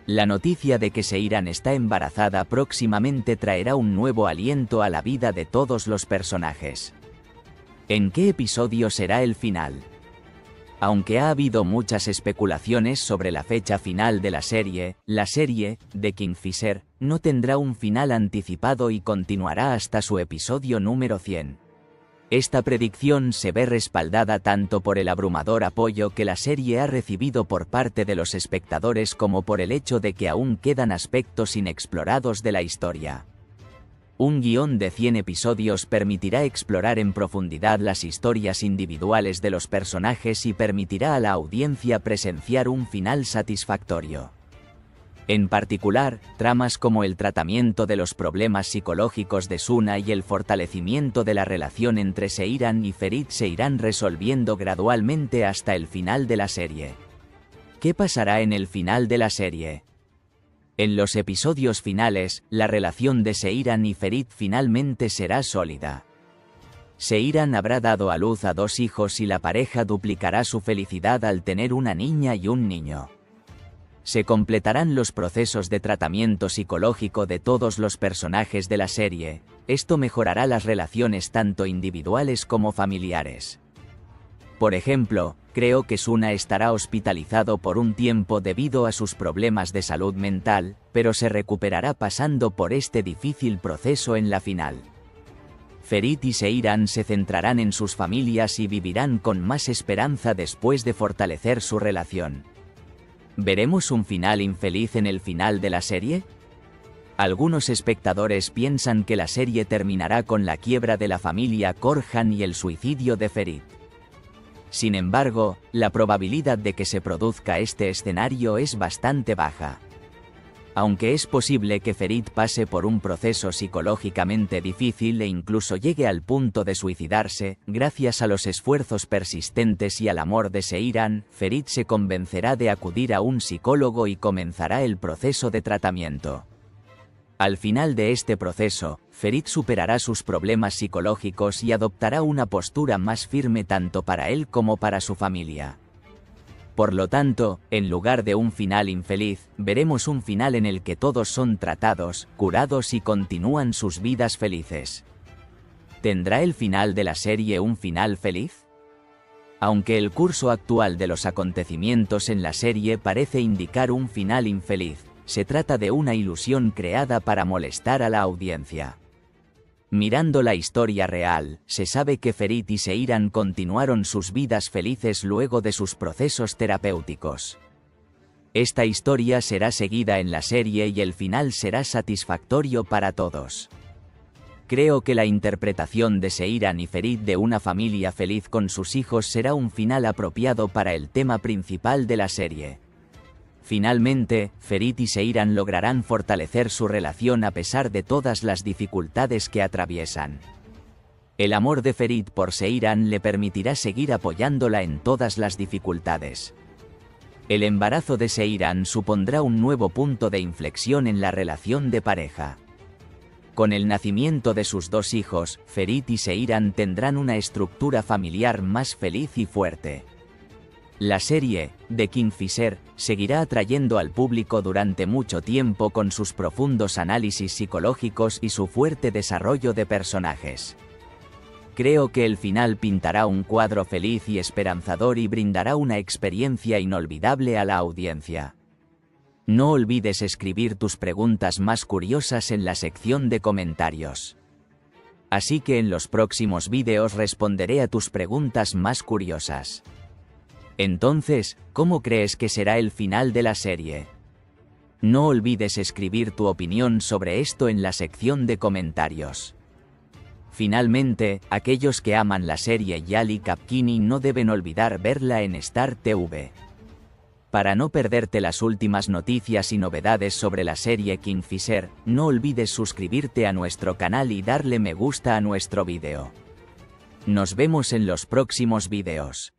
La noticia de que Seiran está embarazada próximamente traerá un nuevo aliento a la vida de todos los personajes. ¿En qué episodio será el final? Aunque ha habido muchas especulaciones sobre la fecha final de la serie The Kingfisher, no tendrá un final anticipado y continuará hasta su episodio número 100. Esta predicción se ve respaldada tanto por el abrumador apoyo que la serie ha recibido por parte de los espectadores como por el hecho de que aún quedan aspectos inexplorados de la historia. Un guión de 100 episodios permitirá explorar en profundidad las historias individuales de los personajes y permitirá a la audiencia presenciar un final satisfactorio. En particular, tramas como el tratamiento de los problemas psicológicos de Suna y el fortalecimiento de la relación entre Seiran y Ferit se irán resolviendo gradualmente hasta el final de la serie. ¿Qué pasará en el final de la serie? En los episodios finales, la relación de Seiran y Ferit finalmente será sólida. Seiran habrá dado a luz a 2 hijos y la pareja duplicará su felicidad al tener una niña y un niño. Se completarán los procesos de tratamiento psicológico de todos los personajes de la serie. Esto mejorará las relaciones tanto individuales como familiares. Por ejemplo, creo que Suna estará hospitalizado por un tiempo debido a sus problemas de salud mental, pero se recuperará pasando por este difícil proceso en la final. Ferit y Seiran se centrarán en sus familias y vivirán con más esperanza después de fortalecer su relación. ¿Veremos un final infeliz en el final de la serie? Algunos espectadores piensan que la serie terminará con la quiebra de la familia Korhan y el suicidio de Ferit. Sin embargo, la probabilidad de que se produzca este escenario es bastante baja. Aunque es posible que Ferit pase por un proceso psicológicamente difícil e incluso llegue al punto de suicidarse, gracias a los esfuerzos persistentes y al amor de Seiran, Ferit se convencerá de acudir a un psicólogo y comenzará el proceso de tratamiento. Al final de este proceso, Ferit superará sus problemas psicológicos y adoptará una postura más firme tanto para él como para su familia. Por lo tanto, en lugar de un final infeliz, veremos un final en el que todos son tratados, curados y continúan sus vidas felices. ¿Tendrá el final de la serie un final feliz? Aunque el curso actual de los acontecimientos en la serie parece indicar un final infeliz, se trata de una ilusión creada para molestar a la audiencia. Mirando la historia real, se sabe que Ferit y Seiran continuaron sus vidas felices luego de sus procesos terapéuticos. Esta historia será seguida en la serie y el final será satisfactorio para todos. Creo que la interpretación de Seiran y Ferit de una familia feliz con sus hijos será un final apropiado para el tema principal de la serie. Finalmente, Ferit y Seiran lograrán fortalecer su relación a pesar de todas las dificultades que atraviesan. El amor de Ferit por Seiran le permitirá seguir apoyándola en todas las dificultades. El embarazo de Seiran supondrá un nuevo punto de inflexión en la relación de pareja. Con el nacimiento de sus dos hijos, Ferit y Seiran tendrán una estructura familiar más feliz y fuerte. La serie, The Kingfisher, seguirá atrayendo al público durante mucho tiempo con sus profundos análisis psicológicos y su fuerte desarrollo de personajes. Creo que el final pintará un cuadro feliz y esperanzador y brindará una experiencia inolvidable a la audiencia. No olvides escribir tus preguntas más curiosas en la sección de comentarios. Así que en los próximos vídeos responderé a tus preguntas más curiosas. Entonces, ¿cómo crees que será el final de la serie? No olvides escribir tu opinión sobre esto en la sección de comentarios. Finalmente, aquellos que aman la serie Yali Kapkini no deben olvidar verla en Star TV. Para no perderte las últimas noticias y novedades sobre la serie Kingfisher, no olvides suscribirte a nuestro canal y darle me gusta a nuestro vídeo. Nos vemos en los próximos vídeos.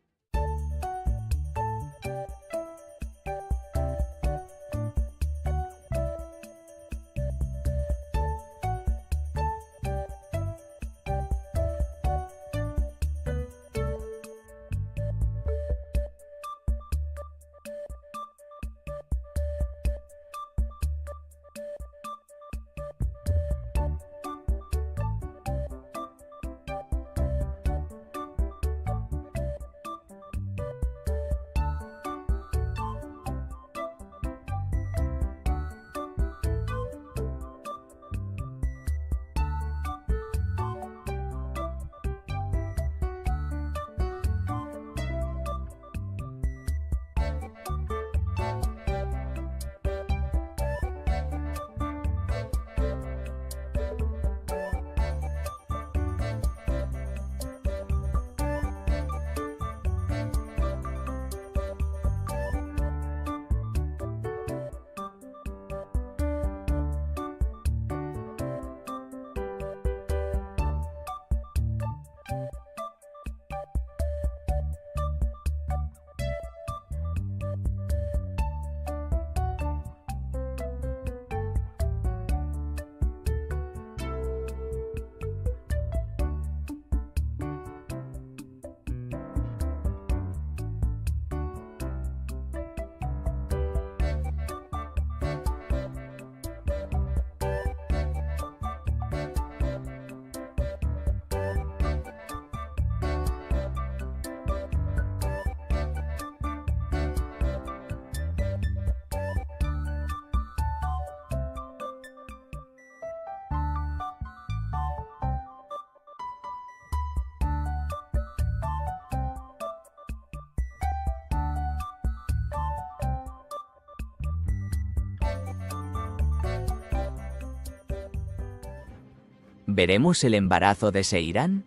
¿Veremos el embarazo de Seiran?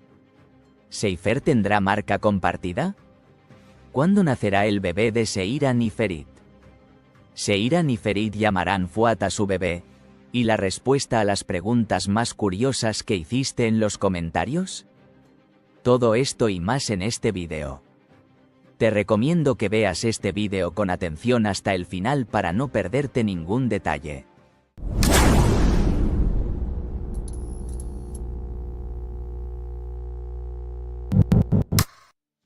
¿Seifer tendrá marca compartida? ¿Cuándo nacerá el bebé de Seiran y Ferit? ¿Seiran y Ferit llamarán Fuat a su bebé? ¿Y la respuesta a las preguntas más curiosas que hiciste en los comentarios? Todo esto y más en este vídeo. Te recomiendo que veas este vídeo con atención hasta el final para no perderte ningún detalle.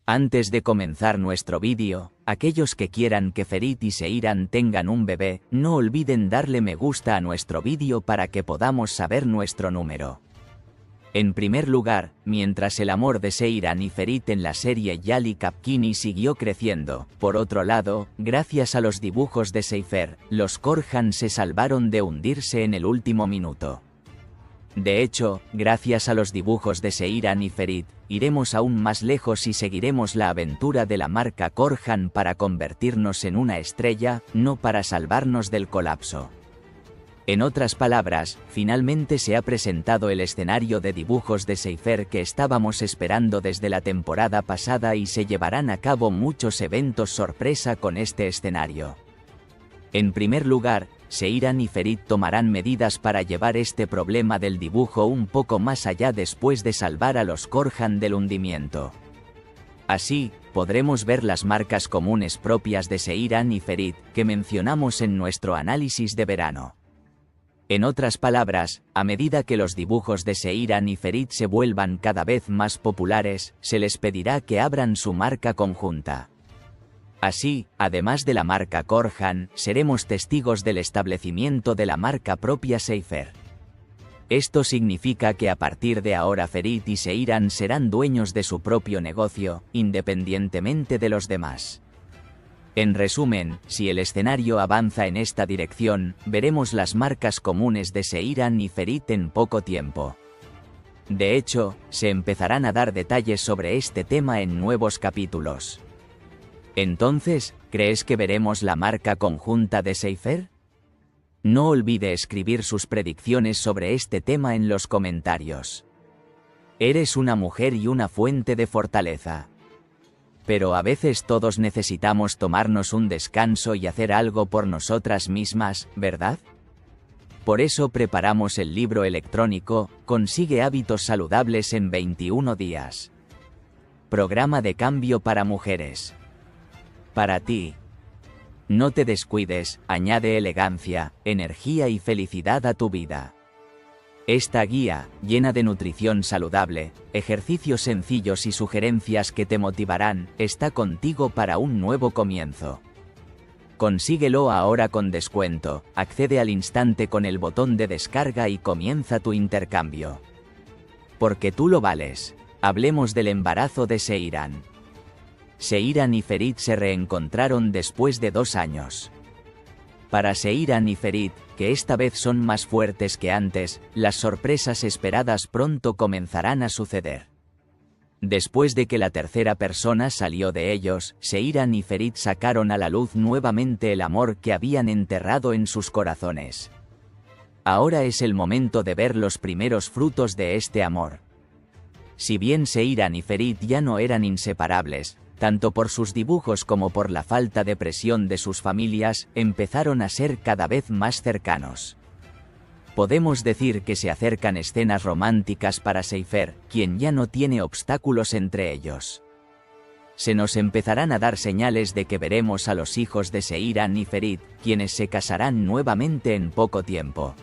Antes de comenzar nuestro vídeo, aquellos que quieran que Ferit y Seiran tengan un bebé, no olviden darle me gusta a nuestro vídeo para que podamos saber nuestro número. En primer lugar, mientras el amor de Seiran y Ferit en la serie Yali Kapkini siguió creciendo, por otro lado, gracias a los dibujos de Seifer, los Korhan se salvaron de hundirse en el último minuto. De hecho, gracias a los dibujos de Seiran y Ferit, iremos aún más lejos y seguiremos la aventura de la marca Korhan para convertirnos en una estrella, no para salvarnos del colapso. En otras palabras, finalmente se ha presentado el escenario de dibujos de Seifer que estábamos esperando desde la temporada pasada y se llevarán a cabo muchos eventos sorpresa con este escenario. En primer lugar, Seiran y Ferit tomarán medidas para llevar este problema del dibujo un poco más allá después de salvar a los Korhan del hundimiento. Así, podremos ver las marcas comunes propias de Seiran y Ferit que mencionamos en nuestro análisis de verano. En otras palabras, a medida que los dibujos de Seiran y Ferit se vuelvan cada vez más populares, se les pedirá que abran su marca conjunta. Así, además de la marca Korhan, seremos testigos del establecimiento de la marca propia Seifer. Esto significa que a partir de ahora Ferit y Seiran serán dueños de su propio negocio, independientemente de los demás. En resumen, si el escenario avanza en esta dirección, veremos las marcas comunes de Seiran y Ferit en poco tiempo. De hecho, se empezarán a dar detalles sobre este tema en nuevos capítulos. Entonces, ¿crees que veremos la marca conjunta de Seifer? No olvide escribir sus predicciones sobre este tema en los comentarios. Eres una mujer y una fuente de fortaleza. Pero a veces todos necesitamos tomarnos un descanso y hacer algo por nosotras mismas, ¿verdad? Por eso preparamos el libro electrónico, Consigue hábitos saludables en 21 días. Programa de cambio para mujeres. Para ti. No te descuides, añade elegancia, energía y felicidad a tu vida. Esta guía, llena de nutrición saludable, ejercicios sencillos y sugerencias que te motivarán, está contigo para un nuevo comienzo. Consíguelo ahora con descuento, accede al instante con el botón de descarga y comienza tu intercambio. Porque tú lo vales. Hablemos del embarazo de Seiran. Seiran y Ferit se reencontraron después de 2 años. Para Seiran y Ferit, que esta vez son más fuertes que antes, las sorpresas esperadas pronto comenzarán a suceder. Después de que la tercera persona salió de ellos, Seiran y Ferit sacaron a la luz nuevamente el amor que habían enterrado en sus corazones. Ahora es el momento de ver los primeros frutos de este amor. Si bien Seiran y Ferit ya no eran inseparables, tanto por sus dibujos como por la falta de presión de sus familias, empezaron a ser cada vez más cercanos. Podemos decir que se acercan escenas románticas para Seifer, quien ya no tiene obstáculos entre ellos. Se nos empezarán a dar señales de que veremos a los hijos de Seiran y Ferit, quienes se casarán nuevamente en poco tiempo.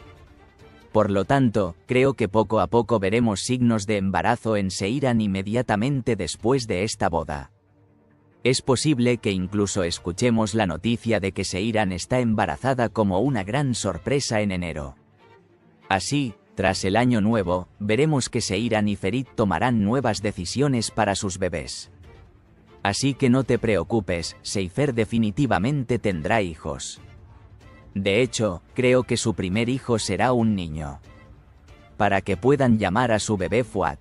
Por lo tanto, creo que poco a poco veremos signos de embarazo en Seiran inmediatamente después de esta boda. Es posible que incluso escuchemos la noticia de que Seiran está embarazada como una gran sorpresa en enero. Así, tras el año nuevo, veremos que Seiran y Ferit tomarán nuevas decisiones para sus bebés. Así que no te preocupes, Seifer definitivamente tendrá hijos. De hecho, creo que su primer hijo será un niño. Para que puedan llamar a su bebé Fuat.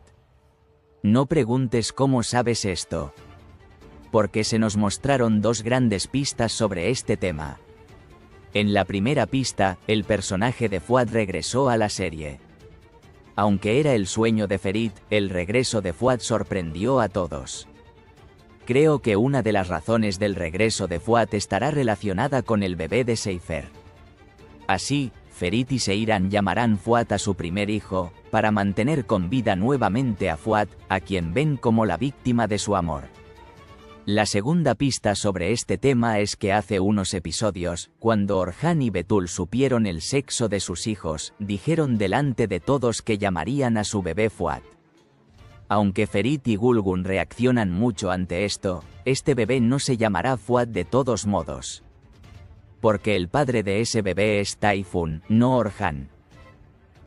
No preguntes cómo sabes esto. Porque se nos mostraron 2 grandes pistas sobre este tema. En la primera pista, el personaje de Fuat regresó a la serie. Aunque era el sueño de Ferit, el regreso de Fuat sorprendió a todos. Creo que una de las razones del regreso de Fuat estará relacionada con el bebé de Seifer. Así, Ferit y Seiran llamarán Fuat a su primer hijo, para mantener con vida nuevamente a Fuat, a quien ven como la víctima de su amor. La segunda pista sobre este tema es que hace unos episodios, cuando Orhan y Betul supieron el sexo de sus hijos, dijeron delante de todos que llamarían a su bebé Fuat. Aunque Ferit y Gulgun reaccionan mucho ante esto, este bebé no se llamará Fuat de todos modos. Porque el padre de ese bebé es Tayfun, no Orhan.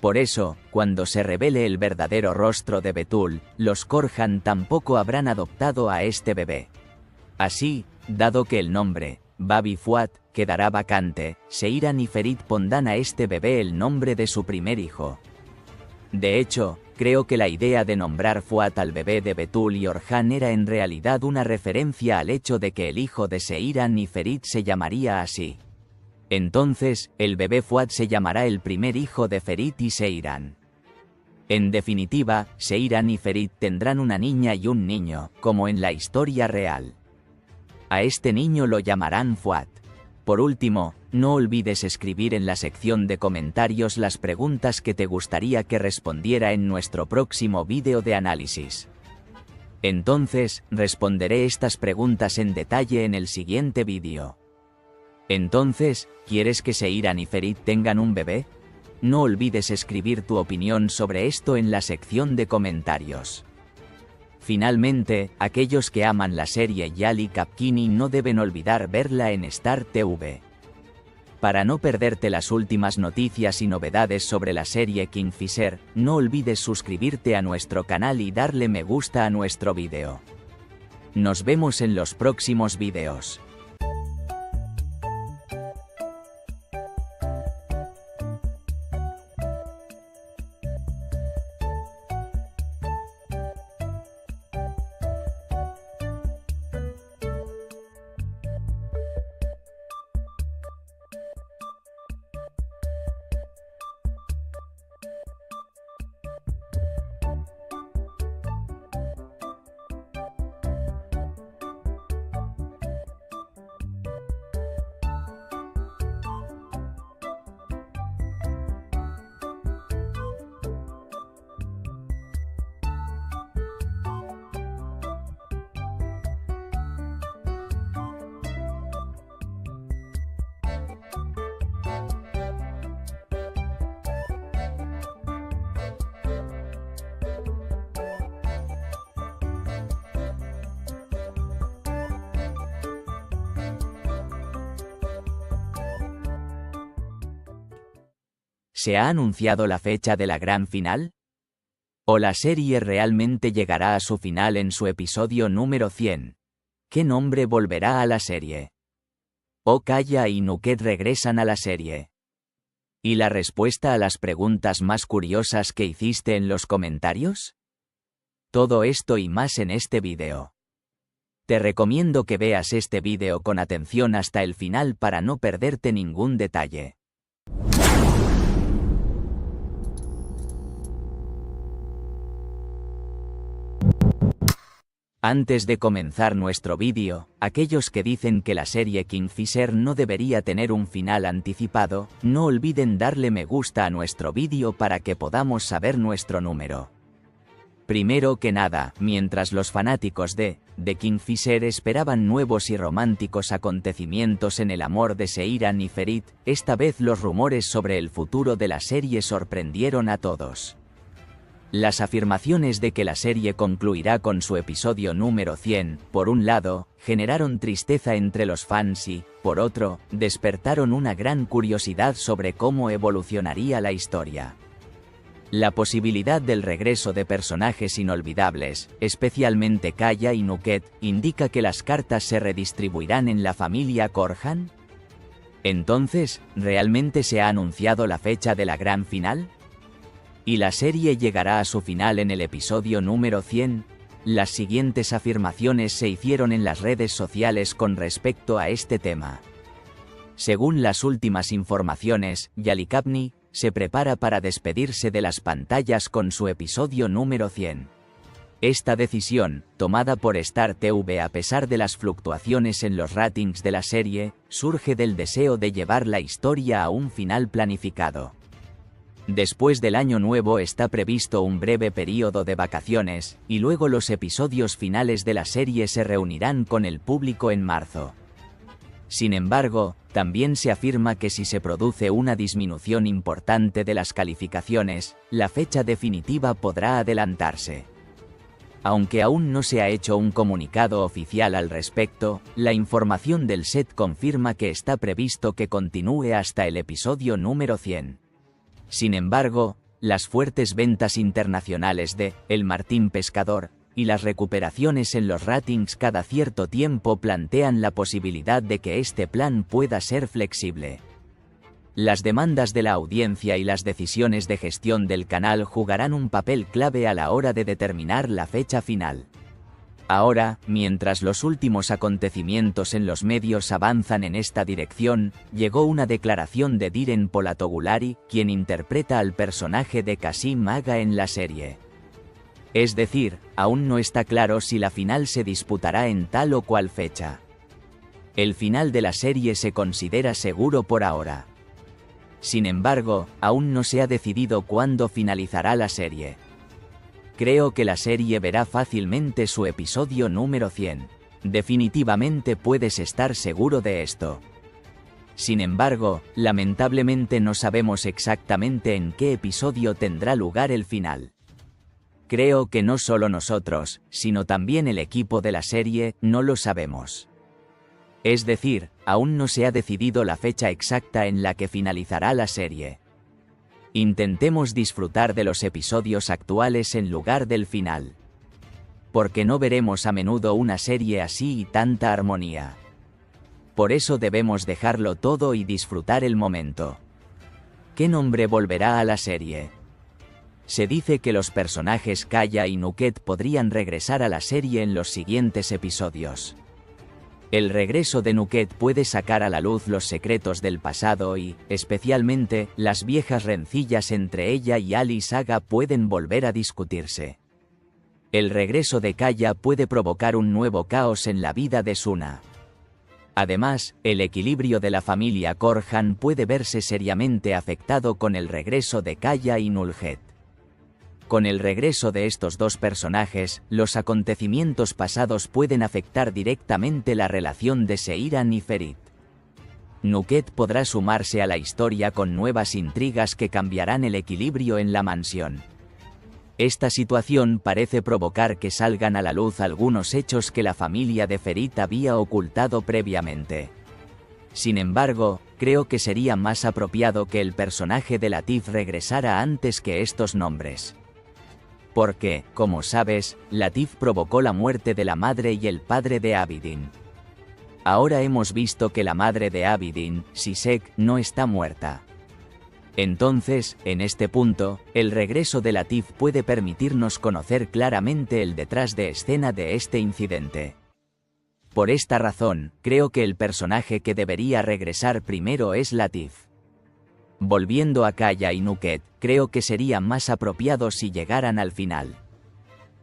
Por eso, cuando se revele el verdadero rostro de Betul, los Korhan tampoco habrán adoptado a este bebé. Así, dado que el nombre, Babi Fuat, quedará vacante, Seiran y Ferit pondrán a este bebé el nombre de su primer hijo. De hecho, creo que la idea de nombrar Fuat al bebé de Betul y Orhan era en realidad una referencia al hecho de que el hijo de Seiran y Ferit se llamaría así. Entonces, el bebé Fuat se llamará el primer hijo de Ferit y Seiran. En definitiva, Seiran y Ferit tendrán una niña y un niño, como en la historia real. A este niño lo llamarán Fuat. Por último, no olvides escribir en la sección de comentarios las preguntas que te gustaría que respondiera en nuestro próximo vídeo de análisis. Entonces, responderé estas preguntas en detalle en el siguiente vídeo. Entonces, ¿quieres que Seiran y Ferit tengan un bebé? No olvides escribir tu opinión sobre esto en la sección de comentarios. Finalmente, aquellos que aman la serie Yali Kapkini no deben olvidar verla en Star TV. Para no perderte las últimas noticias y novedades sobre la serie Kingfisher, no olvides suscribirte a nuestro canal y darle me gusta a nuestro vídeo. Nos vemos en los próximos vídeos. ¿Se ha anunciado la fecha de la gran final? ¿O la serie realmente llegará a su final en su episodio número 100? ¿Qué nombre volverá a la serie? ¿O Kaya y Nuket regresan a la serie? ¿Y la respuesta a las preguntas más curiosas que hiciste en los comentarios? Todo esto y más en este vídeo. Te recomiendo que veas este vídeo con atención hasta el final para no perderte ningún detalle. Antes de comenzar nuestro vídeo, aquellos que dicen que la serie Kingfisher no debería tener un final anticipado, no olviden darle me gusta a nuestro vídeo para que podamos saber nuestro número. Primero que nada, mientras los fanáticos de Kingfisher esperaban nuevos y románticos acontecimientos en el amor de Seiran y Ferit, esta vez los rumores sobre el futuro de la serie sorprendieron a todos. Las afirmaciones de que la serie concluirá con su episodio número 100, por un lado, generaron tristeza entre los fans y, por otro, despertaron una gran curiosidad sobre cómo evolucionaría la historia. La posibilidad del regreso de personajes inolvidables, especialmente Kaya y Nuket, indica que las cartas se redistribuirán en la familia Korhan. Entonces, ¿realmente se ha anunciado la fecha de la gran final? ¿Y la serie llegará a su final en el episodio número 100? Las siguientes afirmaciones se hicieron en las redes sociales con respecto a este tema. Según las últimas informaciones, Yalikapni se prepara para despedirse de las pantallas con su episodio número 100. Esta decisión, tomada por Star TV a pesar de las fluctuaciones en los ratings de la serie, surge del deseo de llevar la historia a un final planificado. Después del año nuevo está previsto un breve período de vacaciones, y luego los episodios finales de la serie se reunirán con el público en marzo. Sin embargo, también se afirma que si se produce una disminución importante de las calificaciones, la fecha definitiva podrá adelantarse. Aunque aún no se ha hecho un comunicado oficial al respecto, la información del set confirma que está previsto que continúe hasta el episodio número 100. Sin embargo, las fuertes ventas internacionales de El Martín Pescador y las recuperaciones en los ratings cada cierto tiempo plantean la posibilidad de que este plan pueda ser flexible. Las demandas de la audiencia y las decisiones de gestión del canal jugarán un papel clave a la hora de determinar la fecha final. Ahora, mientras los últimos acontecimientos en los medios avanzan en esta dirección, llegó una declaración de Diren Polatogulari, quien interpreta al personaje de Kasim Aga en la serie. Es decir, aún no está claro si la final se disputará en tal o cual fecha. El final de la serie se considera seguro por ahora. Sin embargo, aún no se ha decidido cuándo finalizará la serie. Creo que la serie verá fácilmente su episodio número 100. Definitivamente puedes estar seguro de esto. Sin embargo, lamentablemente no sabemos exactamente en qué episodio tendrá lugar el final. Creo que no solo nosotros, sino también el equipo de la serie, no lo sabemos. Es decir, aún no se ha decidido la fecha exacta en la que finalizará la serie. Intentemos disfrutar de los episodios actuales en lugar del final. Porque no veremos a menudo una serie así y tanta armonía. Por eso debemos dejarlo todo y disfrutar el momento. ¿Qué nombre volverá a la serie? Se dice que los personajes Kaya y Nuket podrían regresar a la serie en los siguientes episodios. El regreso de Nuket puede sacar a la luz los secretos del pasado y, especialmente, las viejas rencillas entre ella y Ali Saga pueden volver a discutirse. El regreso de Kaya puede provocar un nuevo caos en la vida de Suna. Además, el equilibrio de la familia Korhan puede verse seriamente afectado con el regreso de Kaya y Nuljet. Con el regreso de estos dos personajes, los acontecimientos pasados pueden afectar directamente la relación de Seiran y Ferit. Nuket podrá sumarse a la historia con nuevas intrigas que cambiarán el equilibrio en la mansión. Esta situación parece provocar que salgan a la luz algunos hechos que la familia de Ferit había ocultado previamente. Sin embargo, creo que sería más apropiado que el personaje de Latif regresara antes que estos nombres. Porque, como sabes, Latif provocó la muerte de la madre y el padre de Abidin. Ahora hemos visto que la madre de Abidin, Sisek, no está muerta. Entonces, en este punto, el regreso de Latif puede permitirnos conocer claramente el detrás de escena de este incidente. Por esta razón, creo que el personaje que debería regresar primero es Latif. Volviendo a Kaya y Nuket, creo que sería más apropiado si llegaran al final.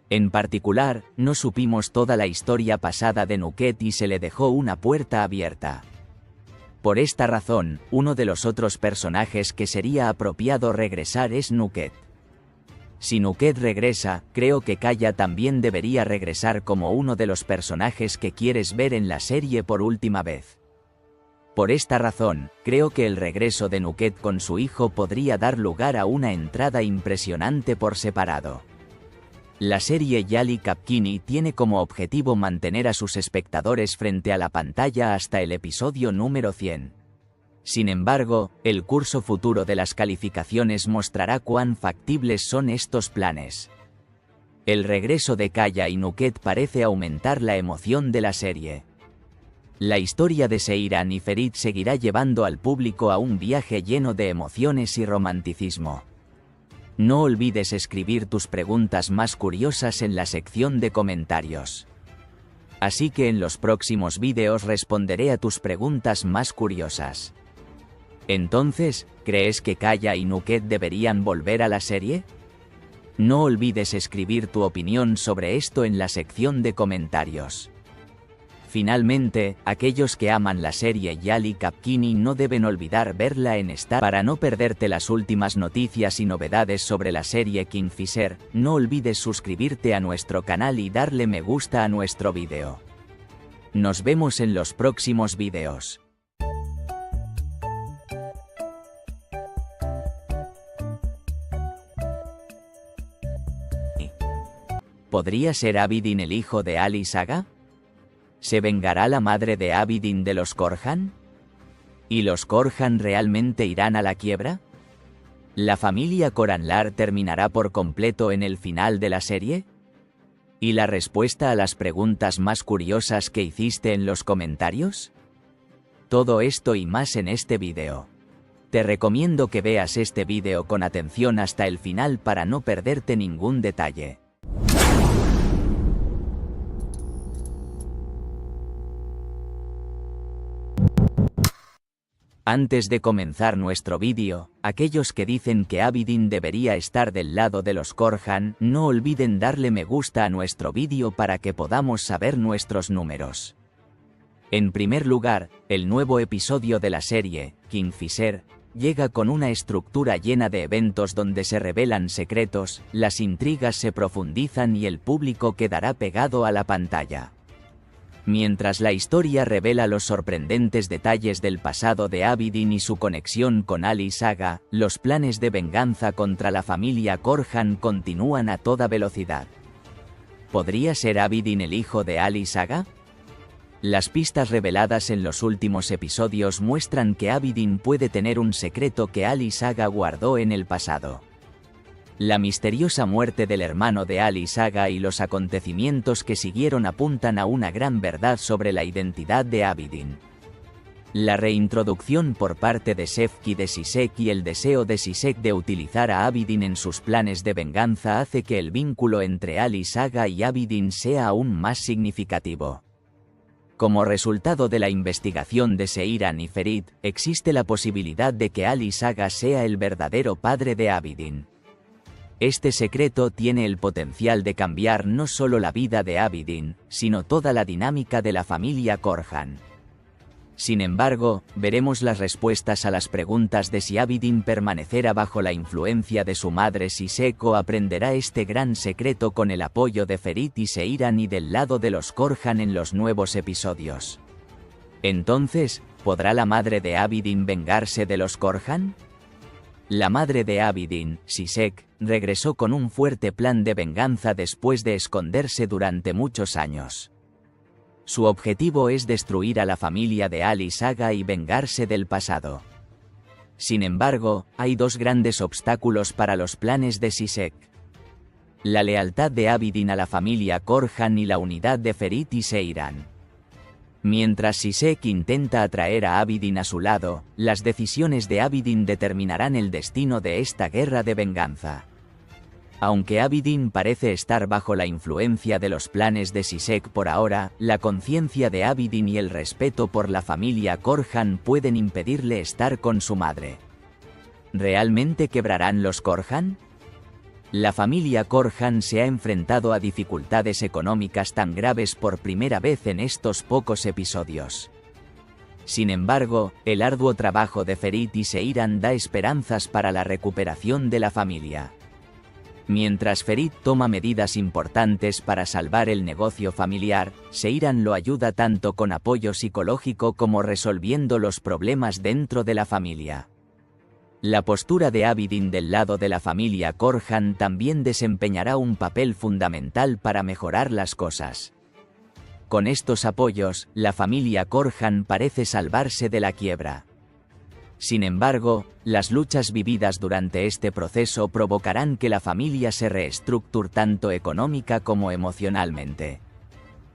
En particular, no supimos toda la historia pasada de Nuket y se le dejó una puerta abierta. Por esta razón, uno de los otros personajes que sería apropiado regresar es Nuket. Si Nuket regresa, creo que Kaya también debería regresar como uno de los personajes que quieres ver en la serie por última vez. Por esta razón, creo que el regreso de Nuket con su hijo podría dar lugar a una entrada impresionante por separado. La serie Yali Kapkini tiene como objetivo mantener a sus espectadores frente a la pantalla hasta el episodio número 100. Sin embargo, el curso futuro de las calificaciones mostrará cuán factibles son estos planes. El regreso de Kaya y Nuket parece aumentar la emoción de la serie. La historia de Seiran y Ferit seguirá llevando al público a un viaje lleno de emociones y romanticismo. No olvides escribir tus preguntas más curiosas en la sección de comentarios. Así que en los próximos vídeos responderé a tus preguntas más curiosas. Entonces, ¿crees que Kaya y Nuket deberían volver a la serie? No olvides escribir tu opinión sobre esto en la sección de comentarios. Finalmente, aquellos que aman la serie Yali Kapkini no deben olvidar verla en Star. Para no perderte las últimas noticias y novedades sobre la serie Kingfisher, no olvides suscribirte a nuestro canal y darle me gusta a nuestro vídeo. Nos vemos en los próximos vídeos. ¿Podría ser Abidin el hijo de Ali Saga? ¿Se vengará la madre de Abidin de los Korhan? ¿Y los Korhan realmente irán a la quiebra? ¿La familia Koranlar terminará por completo en el final de la serie? ¿Y la respuesta a las preguntas más curiosas que hiciste en los comentarios? Todo esto y más en este vídeo. Te recomiendo que veas este vídeo con atención hasta el final para no perderte ningún detalle. Antes de comenzar nuestro vídeo, aquellos que dicen que Abidin debería estar del lado de los Korhan, no olviden darle me gusta a nuestro vídeo para que podamos saber nuestros números. En primer lugar, el nuevo episodio de la serie, Kingfisher, llega con una estructura llena de eventos donde se revelan secretos, las intrigas se profundizan y el público quedará pegado a la pantalla. Mientras la historia revela los sorprendentes detalles del pasado de Abidin y su conexión con Ali Saga, los planes de venganza contra la familia Korhan continúan a toda velocidad. ¿Podría ser Abidin el hijo de Ali Saga? Las pistas reveladas en los últimos episodios muestran que Abidin puede tener un secreto que Ali Saga guardó en el pasado. La misteriosa muerte del hermano de Ali Saga y los acontecimientos que siguieron apuntan a una gran verdad sobre la identidad de Abidin. La reintroducción por parte de Shefki de Sisek y el deseo de Sisek de utilizar a Abidin en sus planes de venganza hace que el vínculo entre Ali Saga y Abidin sea aún más significativo. Como resultado de la investigación de Seiran y Ferit, existe la posibilidad de que Ali Saga sea el verdadero padre de Abidin. Este secreto tiene el potencial de cambiar no solo la vida de Abidin, sino toda la dinámica de la familia Korhan. Sin embargo, veremos las respuestas a las preguntas de si Abidin permanecerá bajo la influencia de su madre Sisek o aprenderá este gran secreto con el apoyo de Ferit y Seiran y del lado de los Korhan en los nuevos episodios. Entonces, ¿podrá la madre de Abidin vengarse de los Korhan? La madre de Abidin, Sisek, regresó con un fuerte plan de venganza después de esconderse durante muchos años. Su objetivo es destruir a la familia de Ali Saga y vengarse del pasado. Sin embargo, hay dos grandes obstáculos para los planes de Sisek: la lealtad de Abidin a la familia Korhan y la unidad de Ferit y Seiran. Mientras Sisek intenta atraer a Abidin a su lado, las decisiones de Abidin determinarán el destino de esta guerra de venganza. Aunque Abidin parece estar bajo la influencia de los planes de Sisek por ahora, la conciencia de Abidin y el respeto por la familia Korhan pueden impedirle estar con su madre. ¿Realmente quebrarán los Korhan? La familia Korhan se ha enfrentado a dificultades económicas tan graves por primera vez en estos pocos episodios. Sin embargo, el arduo trabajo de Ferit y Seiran da esperanzas para la recuperación de la familia. Mientras Ferit toma medidas importantes para salvar el negocio familiar, Seiran lo ayuda tanto con apoyo psicológico como resolviendo los problemas dentro de la familia. La postura de Abidin del lado de la familia Korhan también desempeñará un papel fundamental para mejorar las cosas. Con estos apoyos, la familia Korhan parece salvarse de la quiebra. Sin embargo, las luchas vividas durante este proceso provocarán que la familia se reestructure tanto económica como emocionalmente.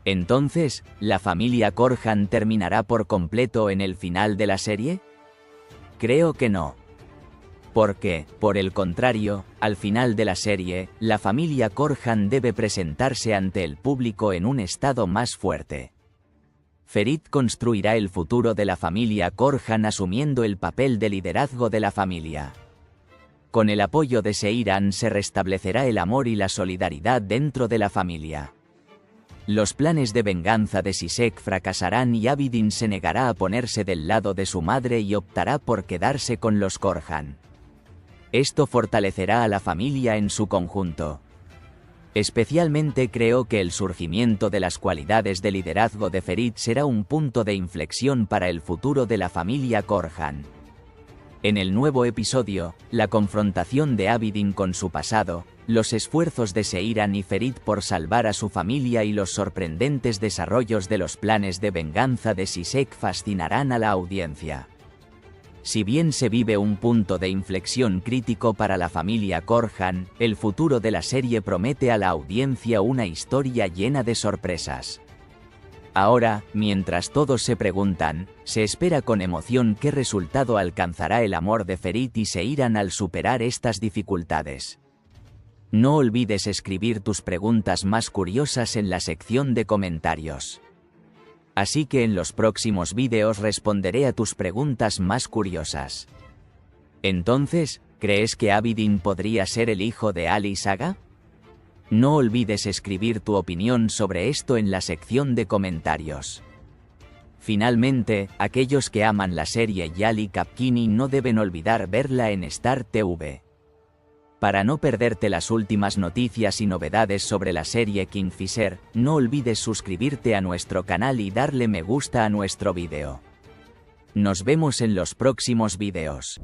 Entonces, ¿la familia Korhan terminará por completo en el final de la serie? Creo que no. Porque, por el contrario, al final de la serie, la familia Korhan debe presentarse ante el público en un estado más fuerte. Ferit construirá el futuro de la familia Korhan asumiendo el papel de liderazgo de la familia. Con el apoyo de Seiran se restablecerá el amor y la solidaridad dentro de la familia. Los planes de venganza de Sisek fracasarán y Abidin se negará a ponerse del lado de su madre y optará por quedarse con los Korhan. Esto fortalecerá a la familia en su conjunto. Especialmente creo que el surgimiento de las cualidades de liderazgo de Ferit será un punto de inflexión para el futuro de la familia Korhan. En el nuevo episodio, la confrontación de Abidin con su pasado, los esfuerzos de Seiran y Ferit por salvar a su familia y los sorprendentes desarrollos de los planes de venganza de Sisek fascinarán a la audiencia. Si bien se vive un punto de inflexión crítico para la familia Korhan, el futuro de la serie promete a la audiencia una historia llena de sorpresas. Ahora, mientras todos se preguntan, se espera con emoción qué resultado alcanzará el amor de Ferit y Seiran al superar estas dificultades. No olvides escribir tus preguntas más curiosas en la sección de comentarios. Así que en los próximos vídeos responderé a tus preguntas más curiosas. Entonces, ¿crees que Abidin podría ser el hijo de Ali Saga? No olvides escribir tu opinión sobre esto en la sección de comentarios. Finalmente, aquellos que aman la serie Yali Kapkini no deben olvidar verla en Star TV. Para no perderte las últimas noticias y novedades sobre la serie Kingfisher, no olvides suscribirte a nuestro canal y darle me gusta a nuestro vídeo. Nos vemos en los próximos vídeos.